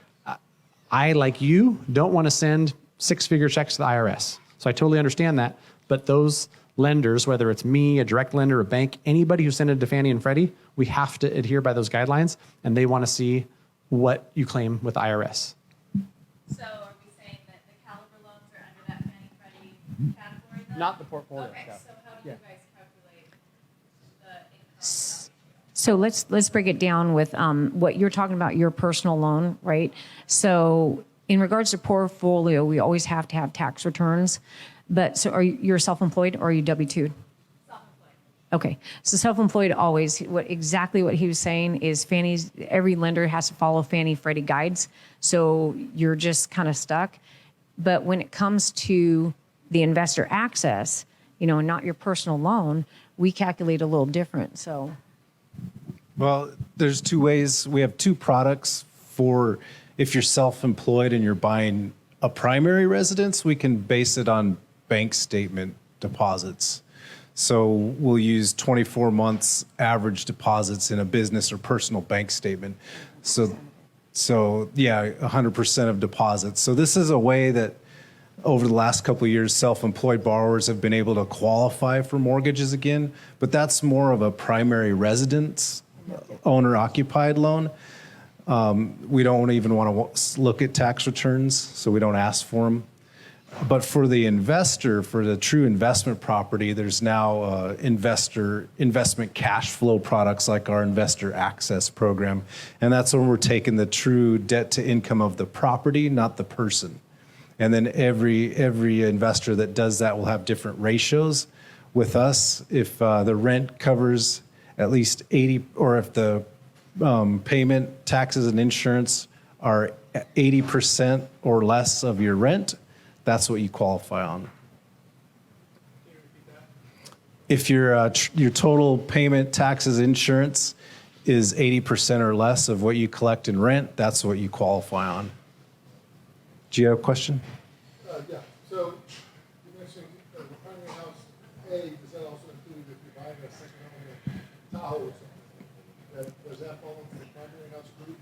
[SPEAKER 5] I, like you, don't want to send six-figure checks to the IRS. So I totally understand that. But those lenders, whether it's me, a direct lender, a bank, anybody who sent it to Fannie and Freddie, we have to adhere by those guidelines, and they want to see what you claim with the IRS.
[SPEAKER 9] So are we saying that the Caliber loans are under that Fannie Freddie category then?
[SPEAKER 5] Not the portfolio
[SPEAKER 9] Okay,
[SPEAKER 5] stuff.
[SPEAKER 9] so how do you guys calculate the income?
[SPEAKER 6] So let's break it down with what you're talking about, your personal loan, right? So in regards to portfolio, we always have to have tax returns. But so you're self-employed or are you W-2'd?
[SPEAKER 9] Self-employed.
[SPEAKER 6] Okay, so self-employed always, exactly what he was saying is every lender has to follow Fannie Freddie guides. So you're just kind of stuck. But when it comes to the investor access, not your personal loan, we calculate a little different, so.
[SPEAKER 7] Well, there's two ways. We have two products for if you're self-employed and you're buying a primary residence, we can base it on bank statement deposits. So we'll use 24 months average deposits in a business or personal bank statement. So yeah, 100% of deposits. So this is a way that over the last couple of years, self-employed borrowers have been able to qualify for mortgages again, but that's more of a primary residence owner-occupied loan. We don't even want to look at tax returns, so we don't ask for them. But for the investor, for the true investment property, there's now investment cash flow products like our Investor Access program. And that's when we're taking the true debt to income of the property, not the person. And then every investor that does that will have different ratios. With us, if the rent covers at least 80, or if the payment, taxes, and insurance are 80% or less of your rent, that's what you qualify on. If your total payment, taxes, insurance is 80% or less of what you collect in rent, that's what you qualify on. Do you have a question?
[SPEAKER 8] Yeah, so you mentioned primary house A, does that also include if you're buying a second home in Tahoe or something? Does that fall into the primary house group?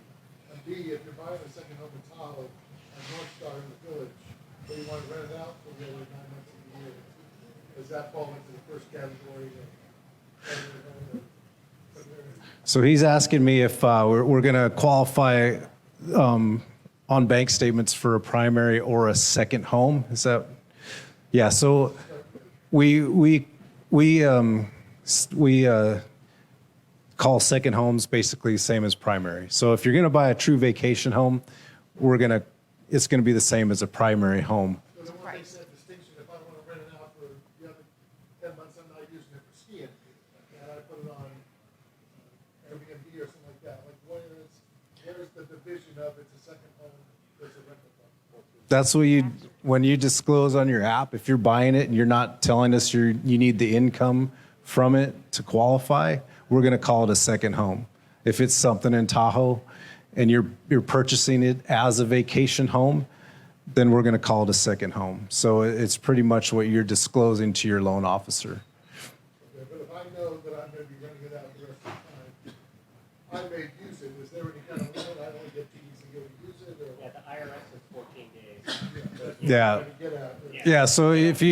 [SPEAKER 8] And B, if you're buying a second home in Tahoe and North Star in the Village, but you want to rent it out for the other 9 months of the year, does that fall into the first category of primary home?
[SPEAKER 7] So he's asking me if we're going to qualify on bank statements for a primary or a second home. Is that? Yeah. So we call second homes basically the same as primary. So if you're going to buy a true vacation home, it's going to be the same as a primary home.
[SPEAKER 8] So the one makes that distinction, if I want to rent it out for the other 10 months, I'm not using it for skiing, and I put it on Airbnb or something like that, like where's the division of it's a second home versus a rental home?
[SPEAKER 7] That's when you disclose on your app, if you're buying it and you're not telling us you need the income from it to qualify, we're going to call it a second home. If it's something in Tahoe and you're purchasing it as a vacation home, then we're going to call it a second home. So it's pretty much what you're disclosing to your loan officer.
[SPEAKER 8] Okay, but if I know that I'm going to be renting it out the rest of the time, I may use it. Is there any kind of limit? I only get 2 weeks to go to use it? Or?
[SPEAKER 1] Yeah, the IRS is 14 days.
[SPEAKER 7] Yeah.
[SPEAKER 8] Get out.
[SPEAKER 7] Yeah. So if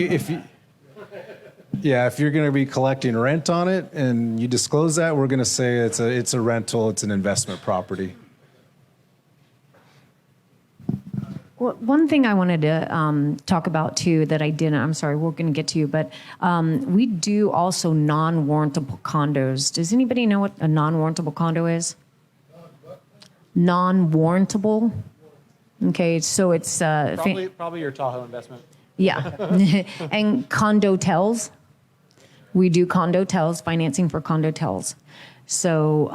[SPEAKER 7] you're going to be collecting rent on it and you disclose that, we're going to say it's a rental, it's an investment property.
[SPEAKER 6] Well, one thing I wanted to talk about too that I didn't, I'm sorry, we're going to get to you, but we do also non-warrantable condos. Does anybody know what a non-warrantable condo is? Non-warrantable? Okay, so it's...
[SPEAKER 5] Probably your Tahoe investment.
[SPEAKER 6] Yeah. And condotels. We do condotels, financing for condotels. So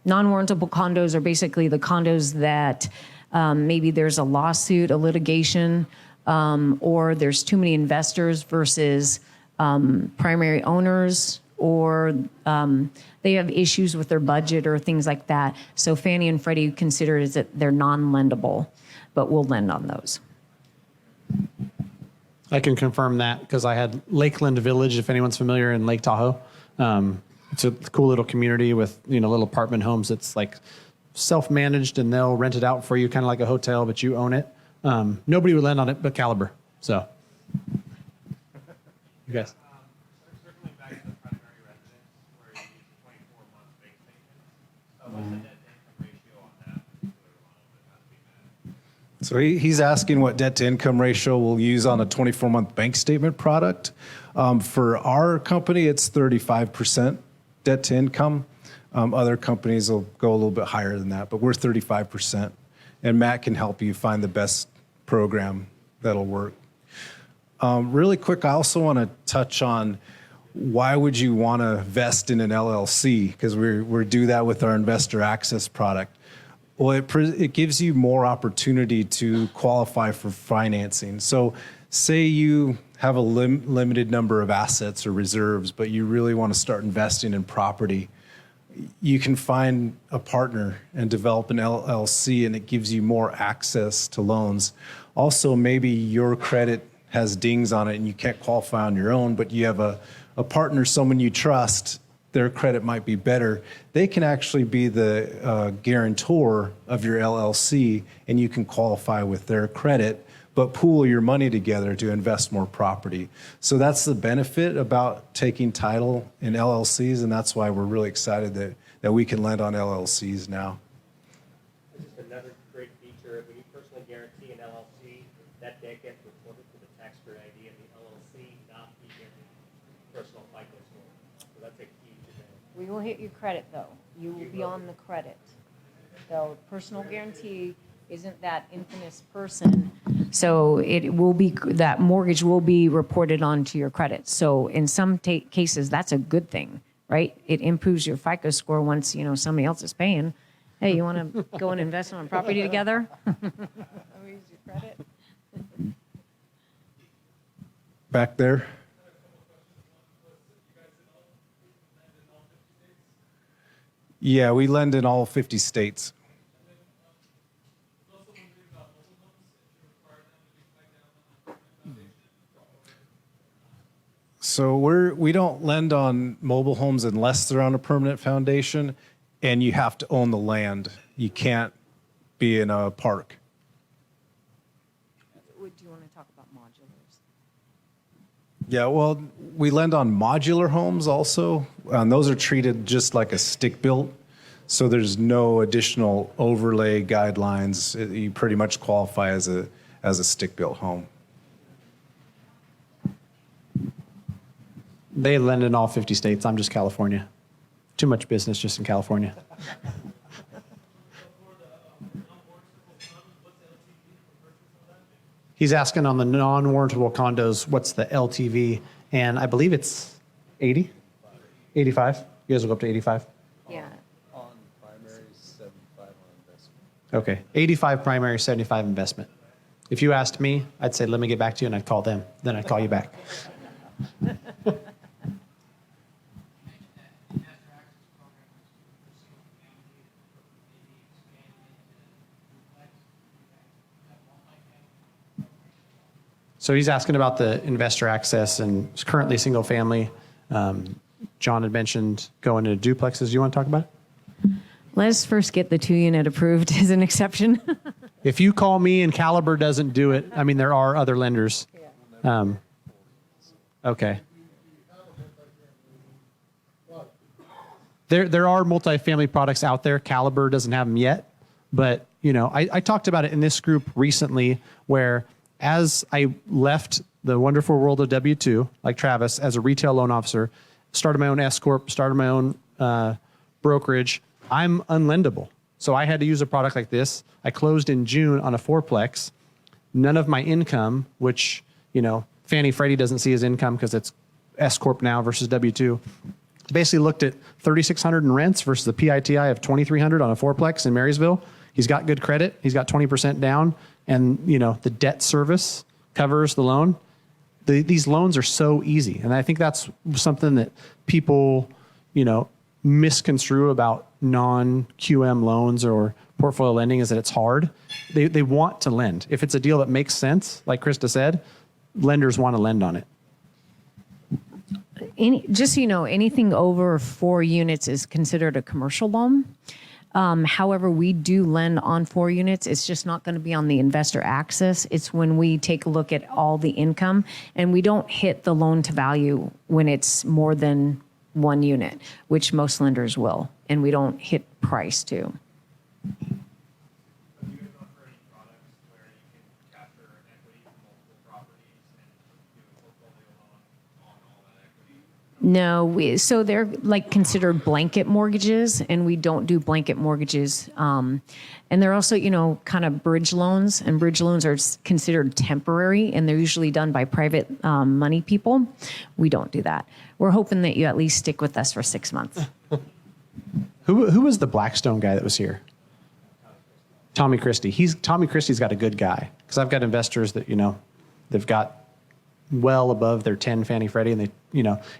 [SPEAKER 6] non-warrantable condos are basically the condos that maybe there's a lawsuit, a litigation, or there's too many investors versus primary owners, or they have issues with their budget or things like that. So Fannie and Freddie consider it that they're non-lendable, but we'll lend on those.
[SPEAKER 5] I can confirm that because I had Lakeland Village, if anyone's familiar, in Lake Tahoe. It's a cool little community with little apartment homes. It's like self-managed, and they'll rent it out for you, kind of like a hotel, but you own it. Nobody would lend on it but Caliber. So, you guys.
[SPEAKER 1] Circling back to the primary residence, where you use the 24-month bank statement. What's the debt to income ratio on that particular loan that has to be met?
[SPEAKER 7] So he's asking what debt to income ratio we'll use on a 24-month bank statement product. For our company, it's 35% debt to income. Other companies will go a little bit higher than that, but we're 35%. And Matt can help you find the best program that'll work. Really quick, I also want to touch on why would you want to invest in an LLC? Because we do that with our investor access product. Well, it gives you more opportunity to qualify for financing. So say you have a limited number of assets or reserves, but you really want to start investing in property. You can find a partner and develop an LLC, and it gives you more access to loans. Also, maybe your credit has dings on it and you can't qualify on your own, but you have a partner, someone you trust, their credit might be better. They can actually be the guarantor of your LLC, and you can qualify with their credit, but pool your money together to invest more property. So that's the benefit about taking title in LLCs, and that's why we're really excited that we can lend on LLCs now.
[SPEAKER 1] Just another great feature, when you personally guarantee an LLC, that debt gets reported to the tax-free ID of the LLC, not the personal FICO score. So that's a huge advantage.
[SPEAKER 6] We will hit your credit, though. You will be on the credit. So personal guarantee isn't that infamous person. So it will be, that mortgage will be reported onto your credit. So in some cases, that's a good thing, right? It improves your FICO score once, somebody else is paying. Hey, you want to go and invest on a property together? Let me use your credit.
[SPEAKER 7] Back there. Yeah, we lend in all 50 states. So we don't lend on mobile homes unless they're on a permanent foundation, and you have to own the land. You can't be in a park.
[SPEAKER 6] Do you want to talk about modulars?
[SPEAKER 7] Yeah, well, we lend on modular homes also. Those are treated just like a stick-built, so there's no additional overlay guidelines. You pretty much qualify as a stick-built home.
[SPEAKER 5] They lend in all 50 states. I'm just California. Too much business just in California. He's asking on the non-warrantable condos, what's the LTV? And I believe it's 80? 85? You guys will go up to 85?
[SPEAKER 6] Yeah.
[SPEAKER 7] On primary, 75 on investment.
[SPEAKER 5] Okay. 85 primary, 75 investment. If you asked me, I'd say, let me get back to you, and I'd call them. Then I'd call you back. So he's asking about the investor access, and it's currently single family. John had mentioned going into duplexes. You want to talk about it?
[SPEAKER 6] Let's first get the 2-unit approved as an exception.
[SPEAKER 5] If you call me and Caliber doesn't do it, I mean, there are other lenders. Okay. There are multifamily products out there. Caliber doesn't have them yet. But, I talked about it in this group recently where as I left the wonderful world of W-2, like Travis, as a retail loan officer, started my own S-Corp, started my own brokerage, I'm unlendable. So I had to use a product like this. I closed in June on a fourplex. None of my income, which, Fannie Freddie doesn't see as income because it's S-Corp now versus W-2. Basically looked at $3,600 in rents versus the PITI of $2,300 on a fourplex in Marysville. He's got good credit. He's got 20% down. And, the debt service covers the loan. These loans are so easy. And I think that's something that people, misconstrue about non-QM loans or portfolio lending, is that it's hard. They want to lend. If it's a deal that makes sense, like Krista said, lenders want to lend on it.
[SPEAKER 6] Just so you know, anything over 4 units is considered a commercial loan. However, we do lend on 4 units. It's just not going to be on the investor access. It's when we take a look at all the income, and we don't hit the loan to value when it's more than 1 unit, which most lenders will, and we don't hit price too. No, so they're like considered blanket mortgages, and we don't do blanket mortgages. And they're also, kind of bridge loans, and bridge loans are considered temporary, and they're usually done by private money people. We don't do that. We're hoping that you at least stick with us for 6 months.
[SPEAKER 5] Who was the Blackstone guy that was here? Tommy Christie. Tommy Christie's got a good guy, because I've got investors that, they've got well above their 10 Fannie Freddie,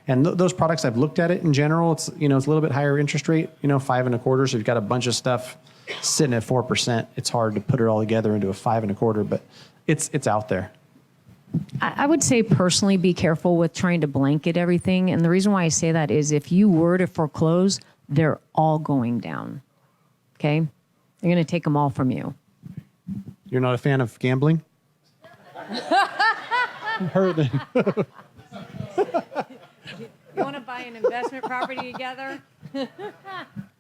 [SPEAKER 5] and those products, I've looked at it in general. It's it's a little bit higher interest rate, 5.25. So you've got a bunch of stuff sitting at 4%. It's hard to put it all together into a 5.25, but it's out there.
[SPEAKER 6] I would say personally, be careful with trying to blanket everything. And the reason why I say that is if you were to foreclose, they're all going down. Okay? They're going to take them all from you.
[SPEAKER 5] You're not a fan of gambling? Heard it.
[SPEAKER 6] You want to buy an investment property together?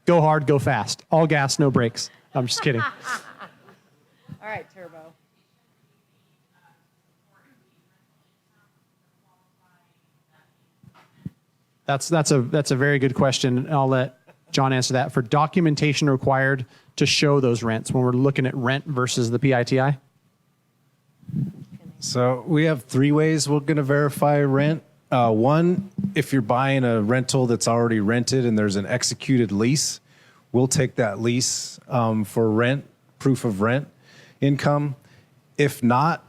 [SPEAKER 5] Go hard, go fast. All gas, no brakes. I'm just kidding.
[SPEAKER 6] All right, Turbo.
[SPEAKER 5] That's a very good question. I'll let John answer that. For documentation required to show those rents when we're looking at rent versus the PITI?
[SPEAKER 7] So we have 3 ways we're going to verify rent. One, if you're buying a rental that's already rented and there's an executed lease, we'll take that lease for rent, proof of rent income. If not,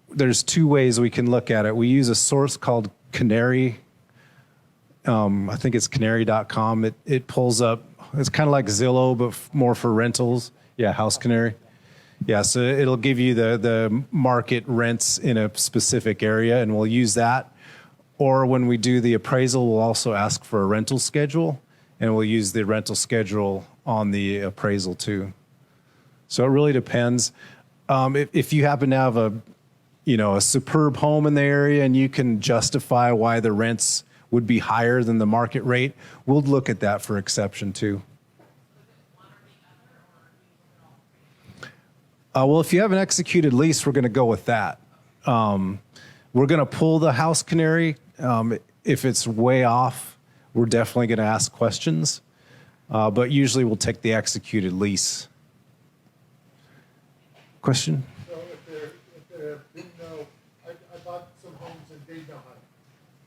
[SPEAKER 7] there's 2 ways we can look at it. We use a source called Canary. I think it's canary.com. It pulls up, it's kind of like Zillow, but more for rentals. Yeah, House Canary. Yeah, so it'll give you the market rents in a specific area, and we'll use that. Or when we do the appraisal, we'll also ask for a rental schedule, and we'll use the rental schedule on the appraisal too. So it really depends. If you happen to have a superb home in the area and you can justify why the rents would be higher than the market rate, we'll look at that for exception too. Well, if you have an executed lease, we're going to go with that. We're going to pull the House Canary. If it's way off, we're definitely going to ask questions. But usually we'll take the executed lease. Question?
[SPEAKER 8] So if there have been no, I bought some homes in Dayton, Ohio.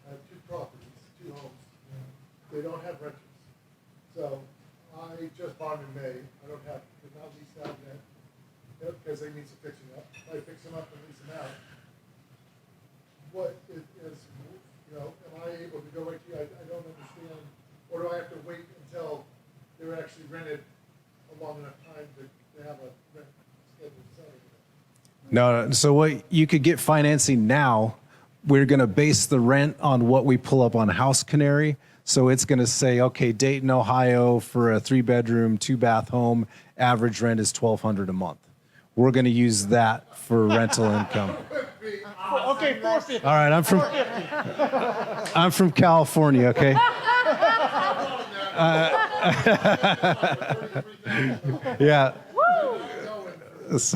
[SPEAKER 8] I have 2 properties, 2 homes. They don't have renters. So I just bought them in May. I don't have, they're not leased out yet because they need some fixing up. I fix them up and lease them out. What is am I able to go right to you? I don't understand. Or do I have to wait until they're actually rented a long enough time to have a rent schedule set?
[SPEAKER 7] No. So what you could get financing now, we're going to base the rent on what we pull up on House Canary. So it's going to say, okay, Dayton, Ohio, for a 3-bedroom, 2-bath home, average rent is $1,200 a month. We're going to use that for rental income.
[SPEAKER 8] Okay, 450.
[SPEAKER 7] All right, I'm from California. Okay. Yeah.
[SPEAKER 6] Unless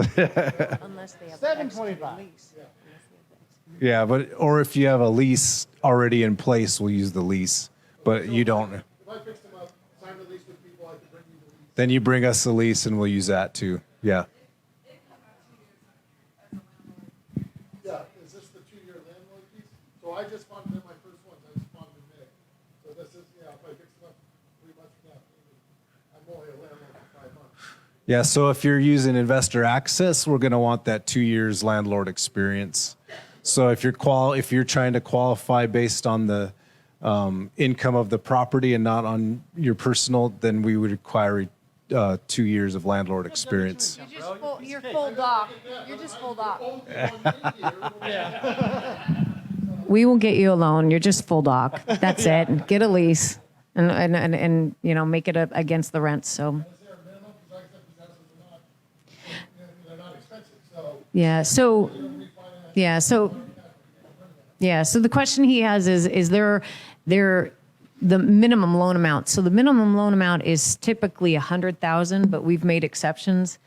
[SPEAKER 6] they have $725.
[SPEAKER 7] Yeah, or if you have a lease already in place, we'll use the lease. But you don't.
[SPEAKER 8] If I fix them up, sign the lease with people, I can bring you the lease.
[SPEAKER 7] Then you bring us the lease, and we'll use that too. Yeah.
[SPEAKER 8] Yeah, is this the 2-year landlord piece? So I just funded in my first ones, I just funded in May. So this is, if I fix them up 3 months from now, I'm only a landlord for 5 months.
[SPEAKER 7] Yeah, so if you're using investor access, we're going to want that 2 years landlord experience. So if you're trying to qualify based on the income of the property and not on your personal, then we would require 2 years of landlord experience.
[SPEAKER 6] You're full doc. You're just full doc. We will get you a loan. You're just full doc. That's it. Get a lease and you know, make it against the rent. So.
[SPEAKER 8] Is there a minimum? Because like I said, they're not expensive. So
[SPEAKER 6] Yeah. So. Yeah. So. Yeah. So the question he has is there the minimum loan amount? So the minimum loan amount is typically $100,000, but we've made exceptions.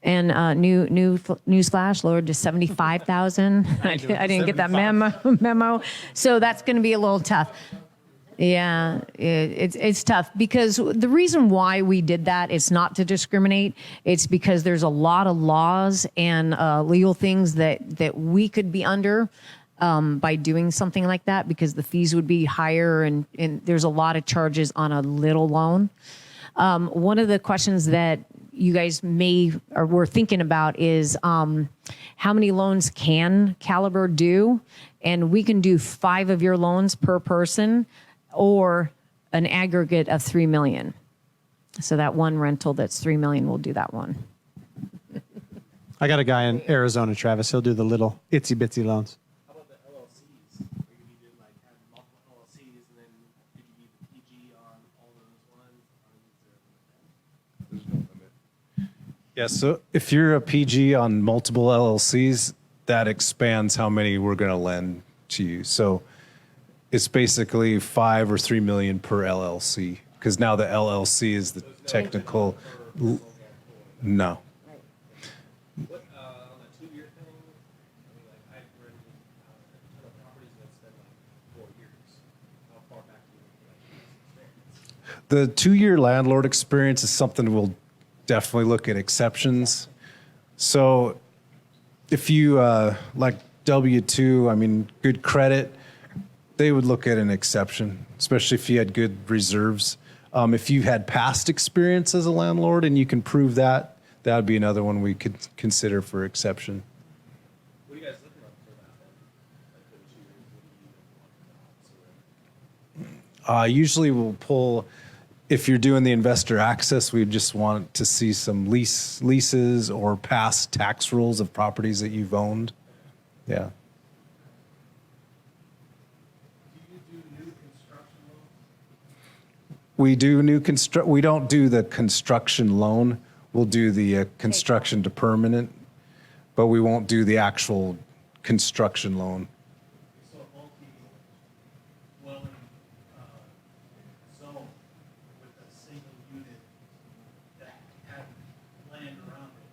[SPEAKER 6] And newsflash, lowered to 75,000. I didn't get that memo. So that's going to be a little tough. Yeah, it's tough because the reason why we did that is not to discriminate. It's because there's a lot of laws and legal things that we could be under by doing something like that, because the fees would be higher and there's a lot of charges on a little loan. One of the questions that you guys were thinking about is how many loans can Caliber do? And we can do 5 of your loans per person, or an aggregate of 3 million. So that one rental that's 3 million, we'll do that one.
[SPEAKER 5] I got a guy in Arizona, Travis. He'll do the little itsy bitsy loans.
[SPEAKER 2] How about the LLCs? Where you need to like have multiple LLCs and then could you be the PG on all those ones? Or is there a limit? There's no limit.
[SPEAKER 7] Yeah, so if you're a PG on multiple LLCs, that expands how many we're going to lend to you. So it's basically 5 or 3 million per LLC, because now the LLC is the technical. No.
[SPEAKER 2] What, on a 2-year thing, I mean, like, I've rented a ton of properties that spend like 4 years. How far back do you like experience?
[SPEAKER 7] The 2-year landlord experience is something we'll definitely look at exceptions. So if you like W-2, I mean, good credit, they would look at an exception, especially if you had good reserves. If you had past experience as a landlord and you can prove that, that would be another one we could consider for exception.
[SPEAKER 2] What are you guys looking for that?
[SPEAKER 7] Usually we'll pull, if you're doing the investor access, we just want to see some leases or past tax rules of properties that you've owned. Yeah. We do we don't do the construction loan. We'll do the construction to permanent, but we won't do the actual construction loan.
[SPEAKER 2] So multi-dwelling zone with a single unit that had land around it,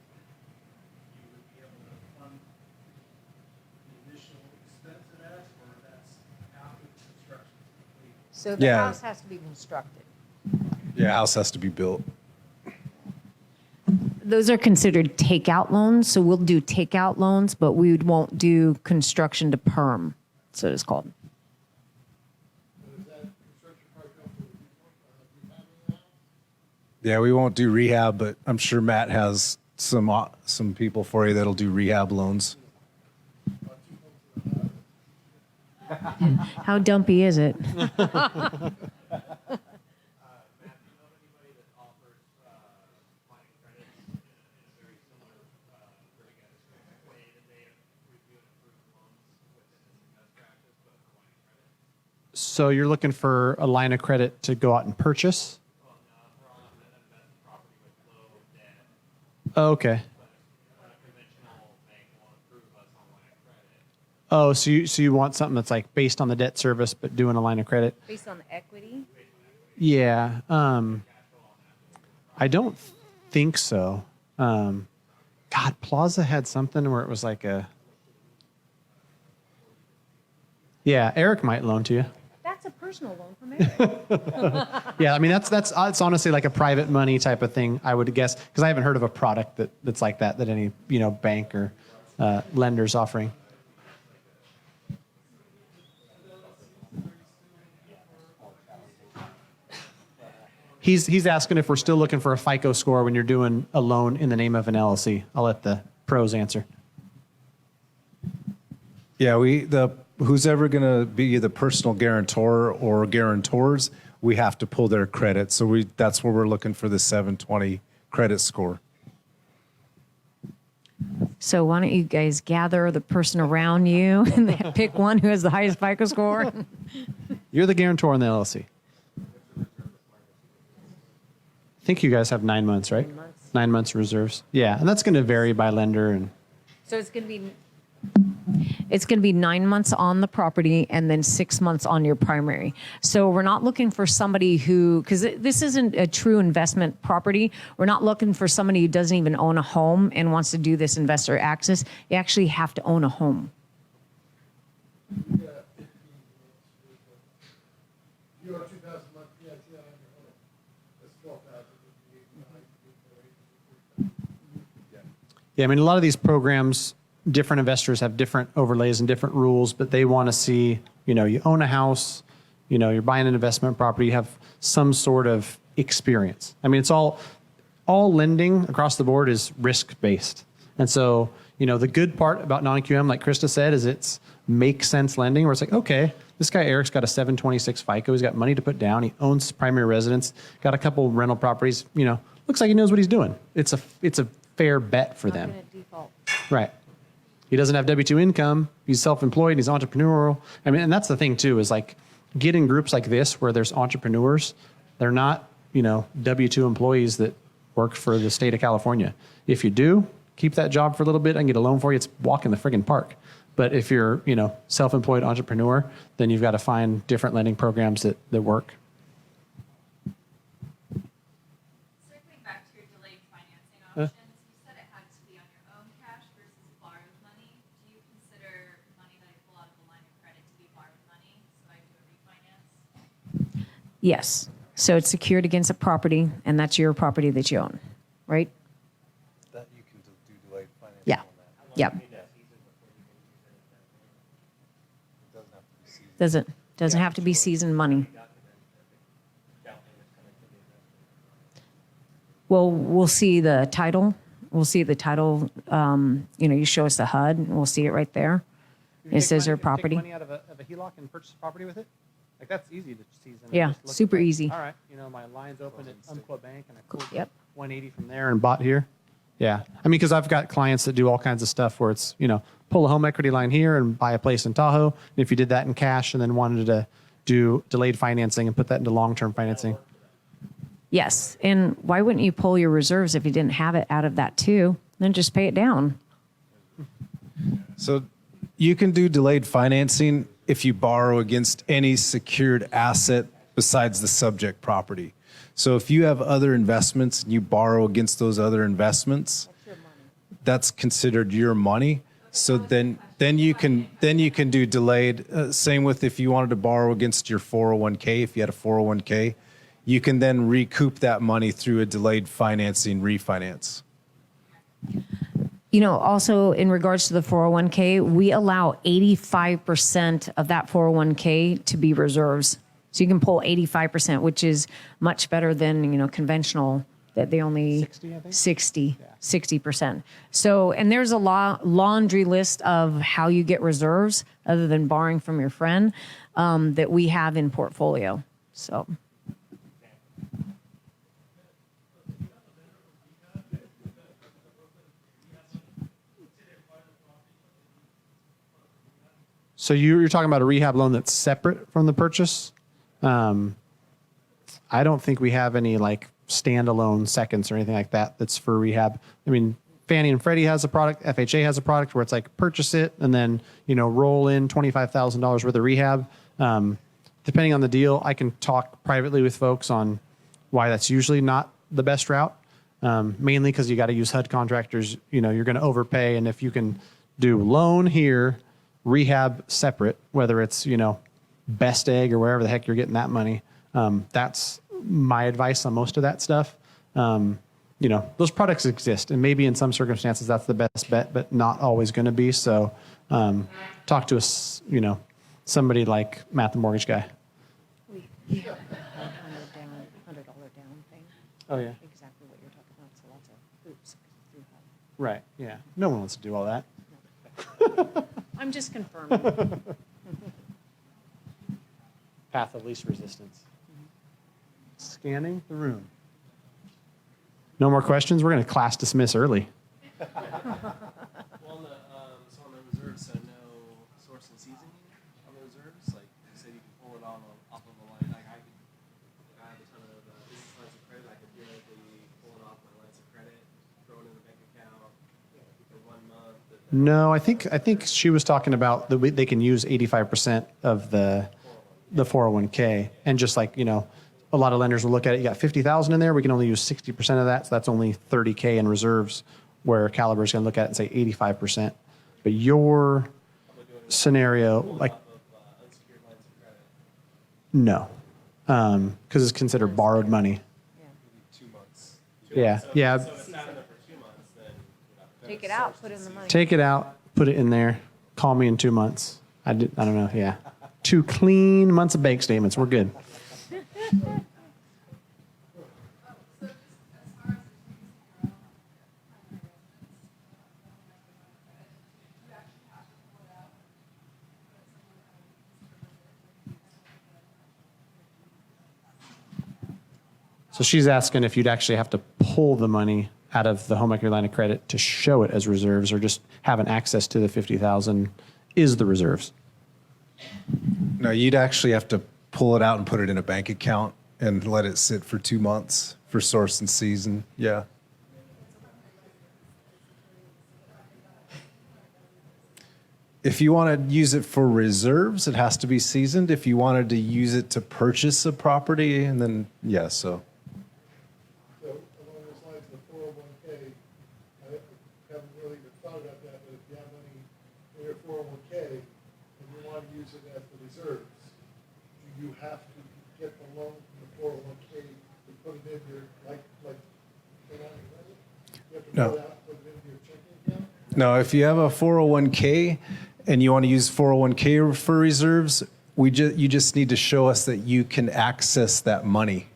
[SPEAKER 2] you would be able to fund the initial expense of that, or that's after the construction is complete?
[SPEAKER 6] So the
[SPEAKER 7] Yeah.
[SPEAKER 6] house has to be constructed.
[SPEAKER 7] Yeah, house has to be built.
[SPEAKER 6] Those are considered takeout loans. So we'll do takeout loans, but we won't do construction to perm. So it's called.
[SPEAKER 8] Does that construction part go for rehabbing now?
[SPEAKER 7] Yeah, we won't do rehab, but I'm sure Matt has some people for you that'll do rehab loans.
[SPEAKER 6] How dumpy is it?
[SPEAKER 5] So you're looking for a line of credit to go out and purchase? Oh, okay. Oh, so you want something that's like based on the debt service, but doing a line of credit?
[SPEAKER 6] Based on the equity?
[SPEAKER 5] Yeah. I don't think so. God, Plaza had something where it was like a. Yeah, Eric might loan to you.
[SPEAKER 6] That's a personal loan from Eric.
[SPEAKER 5] Yeah, I mean that's it's honestly like a private money type of thing, I would guess, because I haven't heard of a product that's like that any bank or lender's offering. He's asking if we're still looking for a FICO score when you're doing a loan in the name of an LLC. I'll let the pros answer.
[SPEAKER 7] Yeah, who's ever going to be the personal guarantor or guarantors, we have to pull their credit. So that's where we're looking for the 720 credit score.
[SPEAKER 6] So why don't you guys gather the person around you and pick one who has the highest FICO score?
[SPEAKER 5] You're the guarantor in the LLC. I think you guys have 9 months, right? 9 months reserves. Yeah, and that's going to vary by lender. And
[SPEAKER 6] So it's going to be 9 months on the property and then 6 months on your primary. So we're not looking for somebody who, because this isn't a true investment property. We're not looking for somebody who doesn't even own a home and wants to do this investor access. You actually have to own a home.
[SPEAKER 8] You owe 2,000 month PIT on your home. That's 12,000.
[SPEAKER 5] yeah, I mean, a lot of these programs, different investors have different overlays and different rules, but they want to see, you own a house, you're buying an investment property, you have some sort of experience. I mean, it's all lending across the board is risk-based. And so, the good part about non-QM, like Krista said, is it's make sense lending where it's like, okay, this guy Eric's got a 726 FICO. He's got money to put down. He owns primary residence, got a couple rental properties, looks like he knows what he's doing. It's a fair bet for them. Right. He doesn't have W-2 income. He's self-employed. He's entrepreneurial. I mean, and that's the thing too, is like getting groups like this where there's entrepreneurs. They're not, W-2 employees that work for the state of California. If you do, keep that job for a little bit. I can get a loan for you. It's walk in the friggin' park. But if you're, self-employed entrepreneur, then you've got to find different lending programs that work.
[SPEAKER 9] Circling back to your delayed financing options, you said it had to be on your own cash versus borrowed money. Do you consider money that I pull out of the line of credit to be borrowed money so I do a refinance?
[SPEAKER 6] Yes. So it's secured against a property, and that's your property that you own, right?
[SPEAKER 7] That you can do delayed financing
[SPEAKER 6] Yeah.
[SPEAKER 7] on that.
[SPEAKER 6] Yep. Doesn't have to be seasoned money. Well, we'll see the title. We'll see the title. You show us the HUD, and we'll see it right there. It says your property.
[SPEAKER 5] Take money out of a HELOC and purchase a property with it? Like, that's easy to season.
[SPEAKER 6] Yeah,
[SPEAKER 5] Just look
[SPEAKER 6] super
[SPEAKER 5] at, like,
[SPEAKER 6] easy.
[SPEAKER 5] All right, my line's open at Umpqua Bank, and I pulled
[SPEAKER 6] Yep.
[SPEAKER 5] 180 from there and bought here. Yeah. I mean, because I've got clients that do all kinds of stuff where it's, pull a home equity line here and buy a place in Tahoe. And if you did that in cash and then wanted to do delayed financing and put that into long-term financing.
[SPEAKER 6] Yes. And why wouldn't you pull your reserves if you didn't have it out of that too? Then just pay it down.
[SPEAKER 7] So you can do delayed financing if you borrow against any secured asset besides the subject property. So if you have other investments and you borrow against those other investments, that's considered your money. So then you can do delayed. Same with if you wanted to borrow against your 401k, if you had a 401k, you can then recoup that money through a delayed financing refinance.
[SPEAKER 6] Also in regards to the 401k, we allow 85% of that 401k to be reserves. So you can pull 85%, which is much better than, conventional that they only
[SPEAKER 5] 60, I think?
[SPEAKER 6] 60%. So, and there's a laundry list of how you get reserves other than borrowing from your friend that we have in portfolio. So.
[SPEAKER 5] So you're talking about a rehab loan that's separate from the purchase? I don't think we have any like standalone seconds or anything like that that's for rehab. I mean, Fannie and Freddie has a product, FHA has a product where it's like purchase it and then, roll in $25,000 worth of rehab. Depending on the deal, I can talk privately with folks on why that's usually not the best route. Mainly because you got to use HUD contractors, you're going to overpay. And if you can do loan here, rehab separate, whether it's, Best Egg or wherever the heck you're getting that money. That's my advice on most of that stuff. Those products exist, and maybe in some circumstances that's the best bet, but not always going to be. So talk to us, somebody like Matt, the mortgage guy.
[SPEAKER 6] $100 down.
[SPEAKER 5] Oh, yeah.
[SPEAKER 6] exactly what you're talking about. So lots of hoops.
[SPEAKER 5] Right, yeah. No one wants to do all that.
[SPEAKER 6] I'm just confirming.
[SPEAKER 5] Path of least resistance. Scanning the room. No more questions? We're going to class dismiss early.
[SPEAKER 10] Well, on the, so on the reserves, so no source and seasoning on the reserves? Like you said, you can pull it off of a line. Like I have a ton of business lines of credit. I could theoretically pull it off my lines of credit, throw it in the bank account for 1 month.
[SPEAKER 5] No, I think she was talking about they can use 85% of the 401k, and just like, you know, a lot of lenders will look at it. You got 50,000 in there. We can only use 60% of that, so that's only 30k in reserves. Where Caliber is going to look at it and say 85%. But your scenario, like, no, because it's considered borrowed money.
[SPEAKER 7] 2 months.
[SPEAKER 5] Yeah, yeah.
[SPEAKER 10] So if it's not in there for 2 months, then
[SPEAKER 6] Take it out, put it in the money.
[SPEAKER 5] Take it out, put it in there. Call me in 2 months. I don't know. Yeah, 2 clean months of bank statements. We're good. So she's asking if you'd actually have to pull the money out of the home equity line of credit to show it as reserves, or just having access to the 50,000 is the reserves.
[SPEAKER 7] No, you'd actually have to pull it out and put it in a bank account and let it sit for 2 months for source and season. Yeah. If you want to use it for reserves, it has to be seasoned. If you wanted to use it to purchase a property, and then, yeah, so.
[SPEAKER 8] So along those lines, the 401k, I haven't really even thought about that, but if you have money in your 401k and you want to use it as the reserves, do you have to get the loan from the 401k to put it in your, like, you have to
[SPEAKER 7] No.
[SPEAKER 8] pull it out, put it into your checking account?
[SPEAKER 7] No, if you have a 401k and you want to use 401k for reserves, you just need to show us that you can access that money.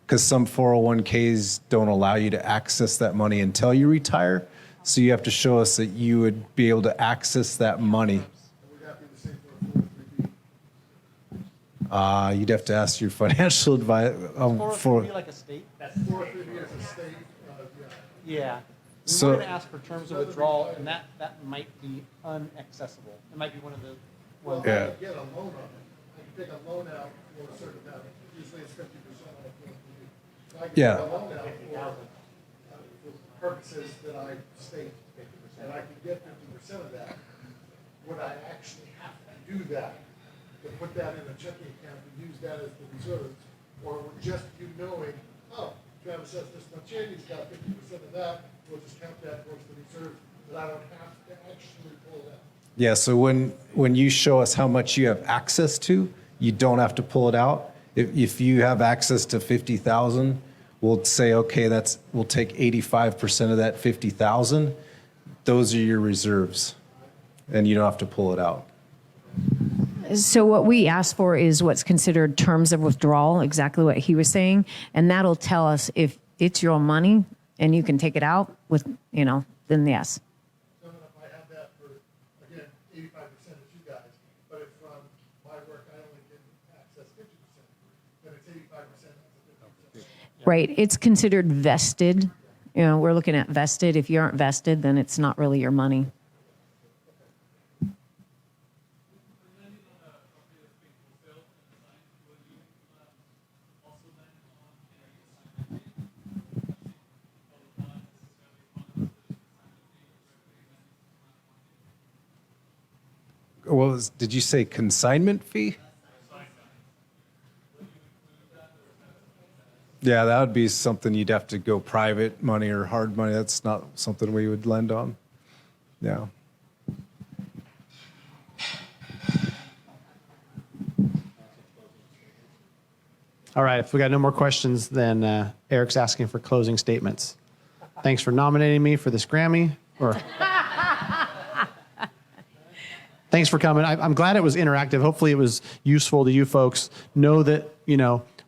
[SPEAKER 7] Because some 401ks don't allow you to access that money until you retire. So you have to show us that you would be able to access that money.
[SPEAKER 8] Would that be the same for a 403b?
[SPEAKER 7] You'd have to ask your financial advisor. For
[SPEAKER 5] like a state?
[SPEAKER 8] 403b is a state, yeah.
[SPEAKER 5] Yeah.
[SPEAKER 7] So-
[SPEAKER 5] We're going to ask for terms of withdrawal, and that might be unaccessible. It might be one of the
[SPEAKER 8] Well,
[SPEAKER 5] ones.
[SPEAKER 8] I
[SPEAKER 7] Yeah.
[SPEAKER 8] can get a loan on it. I can take a loan out for a certain amount. Usually it's 50% on a 403b. So I can
[SPEAKER 7] Yeah.
[SPEAKER 8] take a loan out for purposes that I state, and I can get 50% of that. Would I actually have to do that, to put that in a checking account, to use that as the reserves? Or would just you knowing, oh, Travis has this much in, he's got 50% of that, we'll just count that towards the reserve, but I don't have to actually pull it out.
[SPEAKER 7] Yeah, so when you show us how much you have access to, you don't have to pull it out. If you have access to 50,000, we'll say, okay, we'll take 85% of that 50,000. Those are your reserves, and you don't have to pull it out.
[SPEAKER 6] So what we ask for is what's considered terms of withdrawal, exactly what he was saying, and that'll tell us if it's your money and you can take it out with, then yes.
[SPEAKER 8] So if I have that for, again, 85% is you guys, but if from my work I only can access 50%, then it's 85%, that's 50%.
[SPEAKER 6] Right. It's considered vested. We're looking at vested. If you aren't vested, then it's not really your money.
[SPEAKER 7] Did you say consignment fee? Yeah, that would be something you'd have to go private money or hard money. That's not something we would lend on. Yeah.
[SPEAKER 5] All right, if we got no more questions, then Eric's asking for closing statements. Thanks for nominating me for this Grammy. Thanks for coming. I'm glad it was interactive. Hopefully it was useful to you folks. Know that,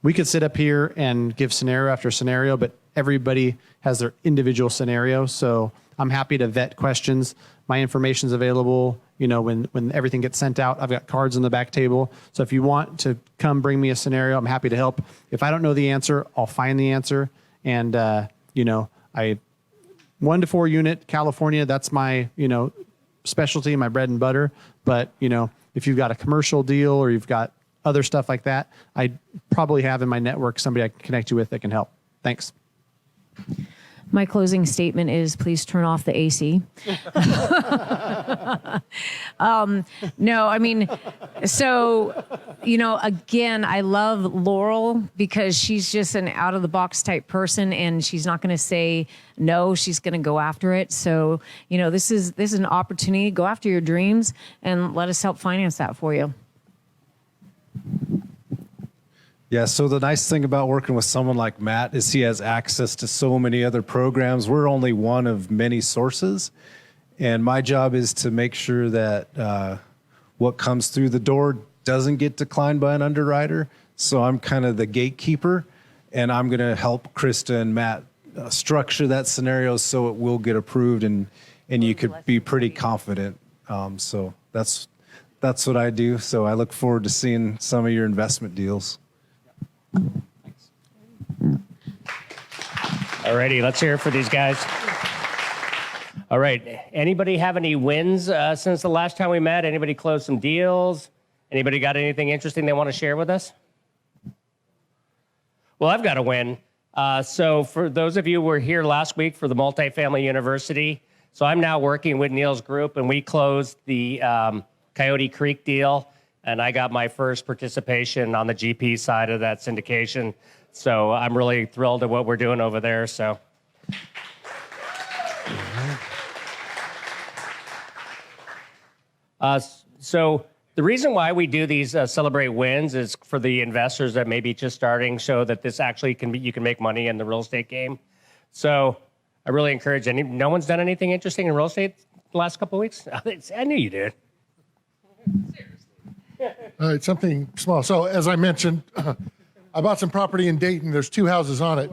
[SPEAKER 5] we we could sit up here and give scenario after scenario, but everybody has their individual scenario. So I'm happy to vet questions. My information's available. When everything gets sent out, I've got cards on the back table. So if you want to come bring me a scenario, I'm happy to help. If I don't know the answer, I'll find the answer. And, I 1 to 4 unit California, that's my, specialty, my bread and butter. But, if you've got a commercial deal or you've got other stuff like that, I probably have in my network somebody I can connect you with that can help. Thanks.
[SPEAKER 6] My closing statement is please turn off the AC. Again, I love Laurel because she's just an out of the box type person and she's not going to say no, she's going to go after it. So, this is an opportunity. Go after your dreams and let us help finance that for you.
[SPEAKER 7] Yeah, so the nice thing about working with someone like Matt is he has access to so many other programs. We're only one of many sources. And my job is to make sure that what comes through the door doesn't get declined by an underwriter. So I'm kind of the gatekeeper, and I'm going to help Krista and Matt structure that scenario so it will get approved, and you could be pretty confident. So that's what I do. So I look forward to seeing some of your investment deals.
[SPEAKER 1] All righty, let's hear it for these guys. All right, anybody have any wins since the last time we met? Anybody close some deals? Anybody got anything interesting they want to share with us? Well, I've got a win. So for those of you who were here last week for the Multifamily University, so I'm now working with Neil's group, and we closed the Coyote Creek deal. And I got my first participation on the GP side of that syndication. So I'm really thrilled at what we're doing over there. So the reason why we do these Celebrate Wins is for the investors that may be just starting, show that this actually you can make money in the real estate game. So I really encourage no one's done anything interesting in real estate the last couple of weeks? I knew you did.
[SPEAKER 8] All right, something small. So as I mentioned, I bought some property in Dayton. There's 2 houses on it.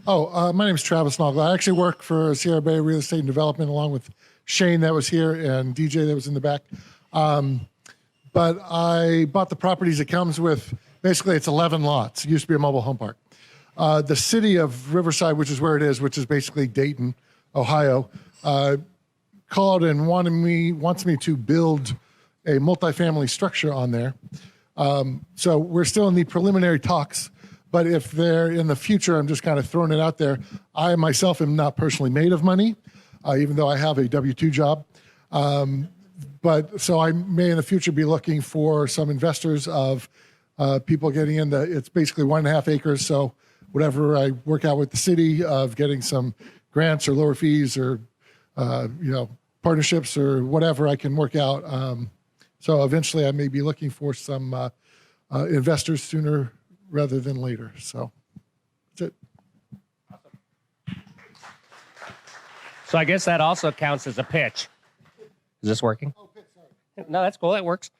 [SPEAKER 8] My name is Travis Nogla. I actually work for Sierra Bay Real Estate and Development along with Shane that was here and DJ that was in the back. But I bought the properties. It comes with, basically it's 11 lots. It used to be a mobile home park. The city of Riverside, which is where it is, which is basically Dayton, Ohio, called and wants me to build a multifamily structure on there. So we're still in the preliminary talks, but if they're in the future, I'm just kind of throwing it out there. I myself am not personally made of money, even though I have a W-2 job. But so I may in the future be looking for some investors of people getting in it's basically 1.5 acres. So whatever I work out with the city of getting some grants or lower fees or, partnerships or whatever I can work out. So eventually I may be looking for some investors sooner rather than later. So that's it.
[SPEAKER 1] So I guess that also counts as a pitch. Is this working?
[SPEAKER 8] Oh, sorry.
[SPEAKER 1] No, that's cool. That works.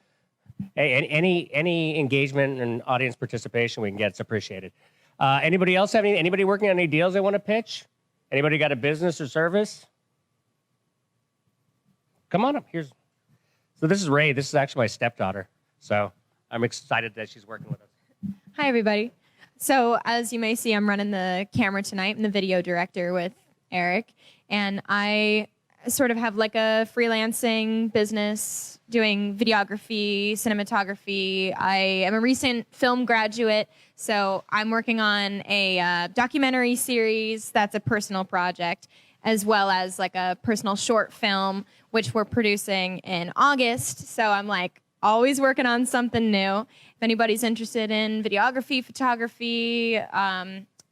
[SPEAKER 1] Hey, any engagement and audience participation we can get is appreciated. Anybody else have anybody working on any deals they want to pitch? Anybody got a business or service? Come on up. So this is Ray. This is actually my stepdaughter. So I'm excited that she's working with us.
[SPEAKER 11] Hi, everybody. So as you may see, I'm running the camera tonight. I'm the video director with Eric. And I sort of have like a freelancing business doing videography, cinematography. I am a recent film graduate. So I'm working on a documentary series that's a personal project, as well as like a personal short film, which we're producing in August. So I'm like always working on something new. If anybody's interested in videography, photography,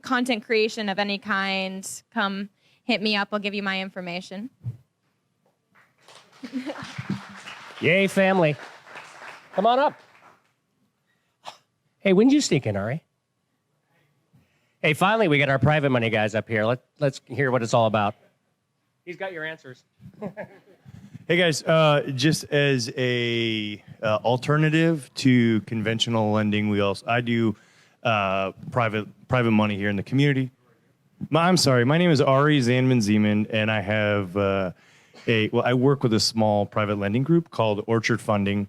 [SPEAKER 11] content creation of any kind, come hit me up. I'll give you my information.
[SPEAKER 1] Yay, family. Come on up. Hey, when did you sneak in, Ari? Hey, finally, we got our private money guys up here. Let's hear what it's all about. He's got your answers.
[SPEAKER 12] Hey guys, just as a alternative to conventional lending, I do private money here in the community. I'm sorry, my name is Ari Zanman Zeman, and I have I work with a small private lending group called Orchard Funding.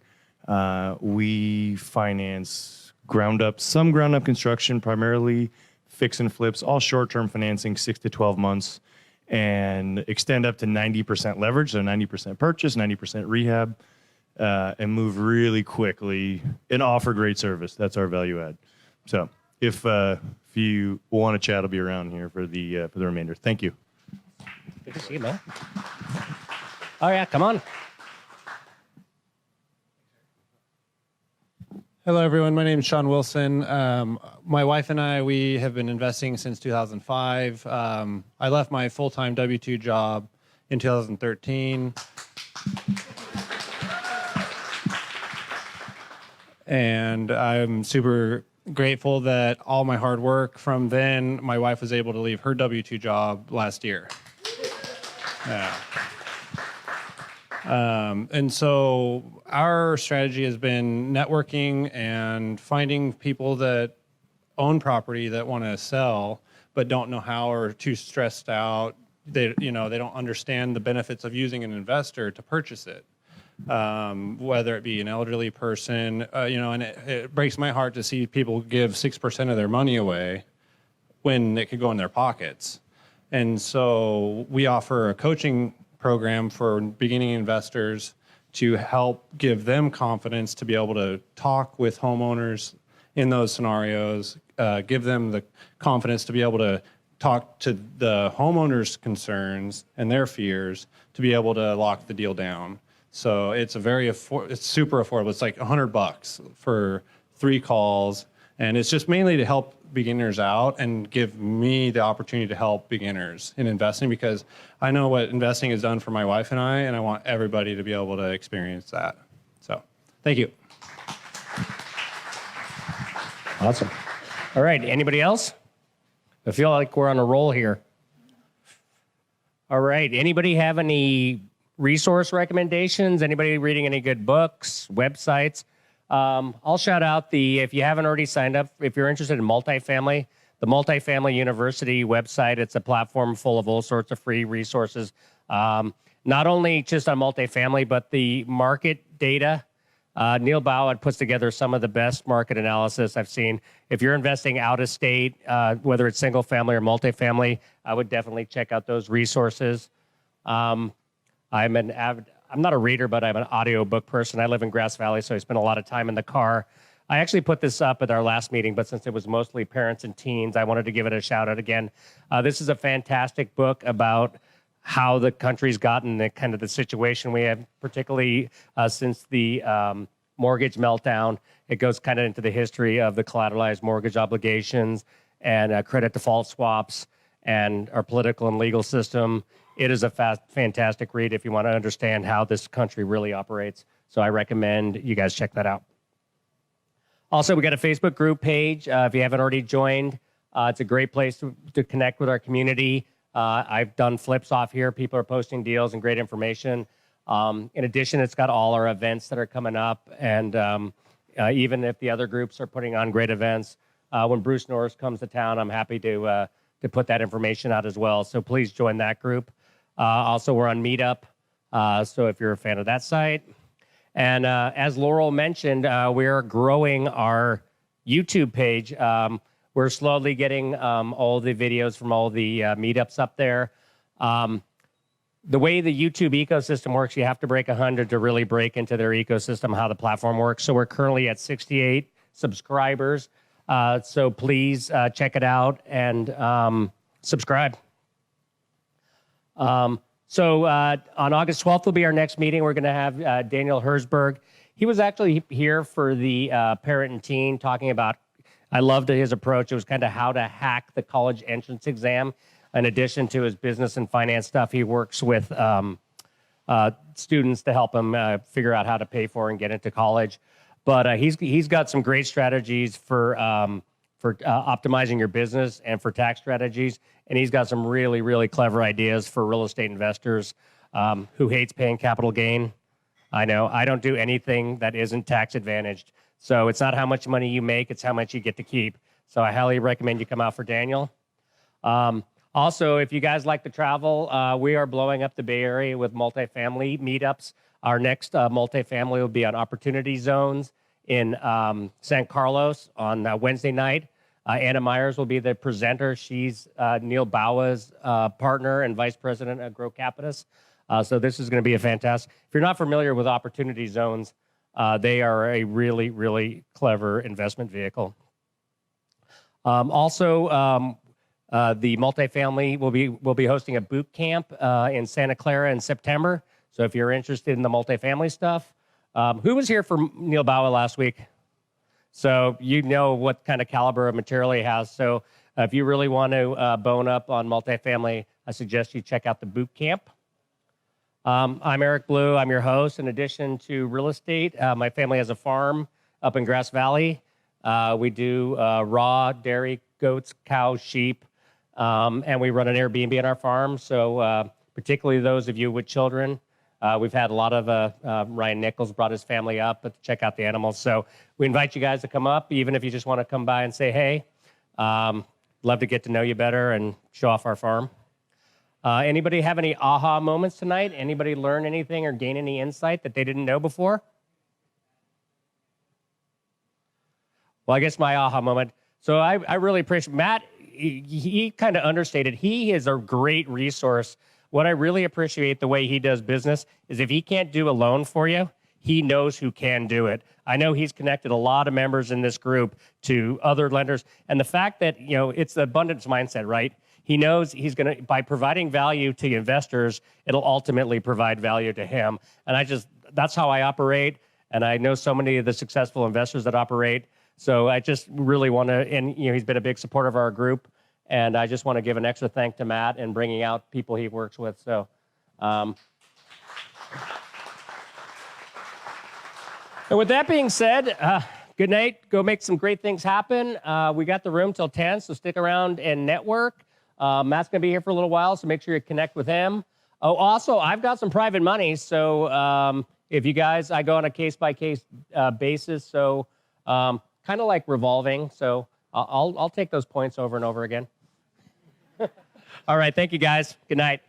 [SPEAKER 12] We finance some ground up construction, primarily fix and flips, all short-term financing, 6 to 12 months, and extend up to 90% leverage, so 90% purchase, 90% rehab, and move really quickly and offer great service. That's our value add. So if you want to chat, I'll be around here for the remainder. Thank you.
[SPEAKER 1] Good to see you, man. Oh, yeah, come on.
[SPEAKER 5] Hello, everyone. My name is Sean Wilson. My wife and I, we have been investing since 2005. I left my full-time W-2 job in 2013. And I'm super grateful that all my hard work from then, my wife was able to leave her W-2 job last year. Yeah. And so our strategy has been networking and finding people that own property that want to sell but don't know how or are too stressed out. They don't understand the benefits of using an investor to purchase it. Whether it be an elderly person, and it breaks my heart to see people give 6% of their money away when it could go in their pockets. And so we offer a coaching program for beginning investors to help give them confidence to be able to talk with homeowners in those scenarios, give them the confidence to be able to talk to the homeowners' concerns and their fears to be able to lock the deal down. So it's it's super affordable. It's like $100 for 3 calls, and it's just mainly to help beginners out and give me the opportunity to help beginners in investing, because I know what investing has done for my wife and I want everybody to be able to experience that. So, thank you.
[SPEAKER 1] Awesome. All right, anybody else? I feel like we're on a roll here. All right, anybody have any resource recommendations? Anybody reading any good books, websites? I'll shout out if you haven't already signed up, if you're interested in multifamily, the Multifamily University website. It's a platform full of all sorts of free resources, not only just on multifamily, but the market data. Neil Bowad puts together some of the best market analysis I've seen. If you're investing out of state, whether it's single family or multifamily, I would definitely check out those resources. I'm not a reader, but I'm an audiobook person. I live in Grass Valley, so I spend a lot of time in the car. I actually put this up at our last meeting, but since it was mostly parents and teens, I wanted to give it a shout out again. This is a fantastic book about how the country's gotten the kind of the situation we have, particularly since the mortgage meltdown. It goes kind of into the history of the collateralized mortgage obligations and credit default swaps and our political and legal system. It is a fantastic read if you want to understand how this country really operates. So I recommend you guys check that out. Also, we got a Facebook group page. If you haven't already joined, it's a great place to connect with our community. I've done flips off here. People are posting deals and great information. In addition, it's got all our events that are coming up. And even if the other groups are putting on great events, when Bruce Norris comes to town, I'm happy to put that information out as well. So please join that group. Also, we're on Meetup, so if you're a fan of that site. And as Laurel mentioned, we're growing our YouTube page. We're slowly getting all the videos from all the meetups up there. The way the YouTube ecosystem works, you have to break 100 to really break into their ecosystem, how the platform works. So we're currently at 68 subscribers. So please check it out and subscribe. So on August 12th will be our next meeting. We're going to have Daniel Herzberg. He was actually here for the parent and teen, talking about, I loved his approach. It was kind of how to hack the college entrance exam. In addition to his business and finance stuff, he works with students to help them figure out how to pay for and get into college. But he's got some great strategies for optimizing your business and for tax strategies. And he's got some really, really clever ideas for real estate investors who hates paying capital gain. I know I don't do anything that isn't tax advantaged. So it's not how much money you make, it's how much you get to keep. So I highly recommend you come out for Daniel. Also, if you guys like to travel, we are blowing up the Bay Area with multifamily meetups. Our next multifamily will be on Opportunity Zones in San Carlos on Wednesday night. Anna Myers will be the presenter. She's Neil Bawa's partner and vice president at Grow Capitus. So this is going to be a fantastic. If you're not familiar with Opportunity Zones, they are a really, really clever investment vehicle. Also, the multifamily will be hosting a boot camp in Santa Clara in September. So if you're interested in the multifamily stuff, who was here for Neil Bawa last week? So you know what kind of caliber of material he has. So if you really want to bone up on multifamily, I suggest you check out the boot camp. I'm Eric Blue. I'm your host. In addition to real estate, my family has a farm up in Grass Valley. We do raw dairy, goats, cows, sheep, and we run an Airbnb on our farm. So particularly those of you with children, we've had a lot of, Ryan Nichols brought his family up to check out the animals. So we invite you guys to come up, even if you just want to come by and say, hey, love to get to know you better and show off our farm. Anybody have any aha moments tonight? Anybody learn anything or gain any insight that they didn't know before? Well, I guess my aha moment. So I really appreciate Matt. He kind of understated. He is a great resource. What I really appreciate the way he does business is if he can't do a loan for you, he knows who can do it. I know he's connected a lot of members in this group to other lenders. And the fact that, it's the abundance mindset, right? He knows he's going to, by providing value to investors, it'll ultimately provide value to him. And that's how I operate. And I know so many of the successful investors that operate. So I just really want to, and he's been a big supporter of our group. And I just want to give an extra thank to Matt and bringing out people he works with. So, and with that being said, good night. Go make some great things happen. We got the room till 10, so stick around and network. Matt's going to be here for a little while, so make sure you connect with him. Oh, also, I've got some private money, so if you guys, I go on a case-by-case basis, so kind of like revolving. So I'll take those points over and over again. All right, thank you, guys. Good night.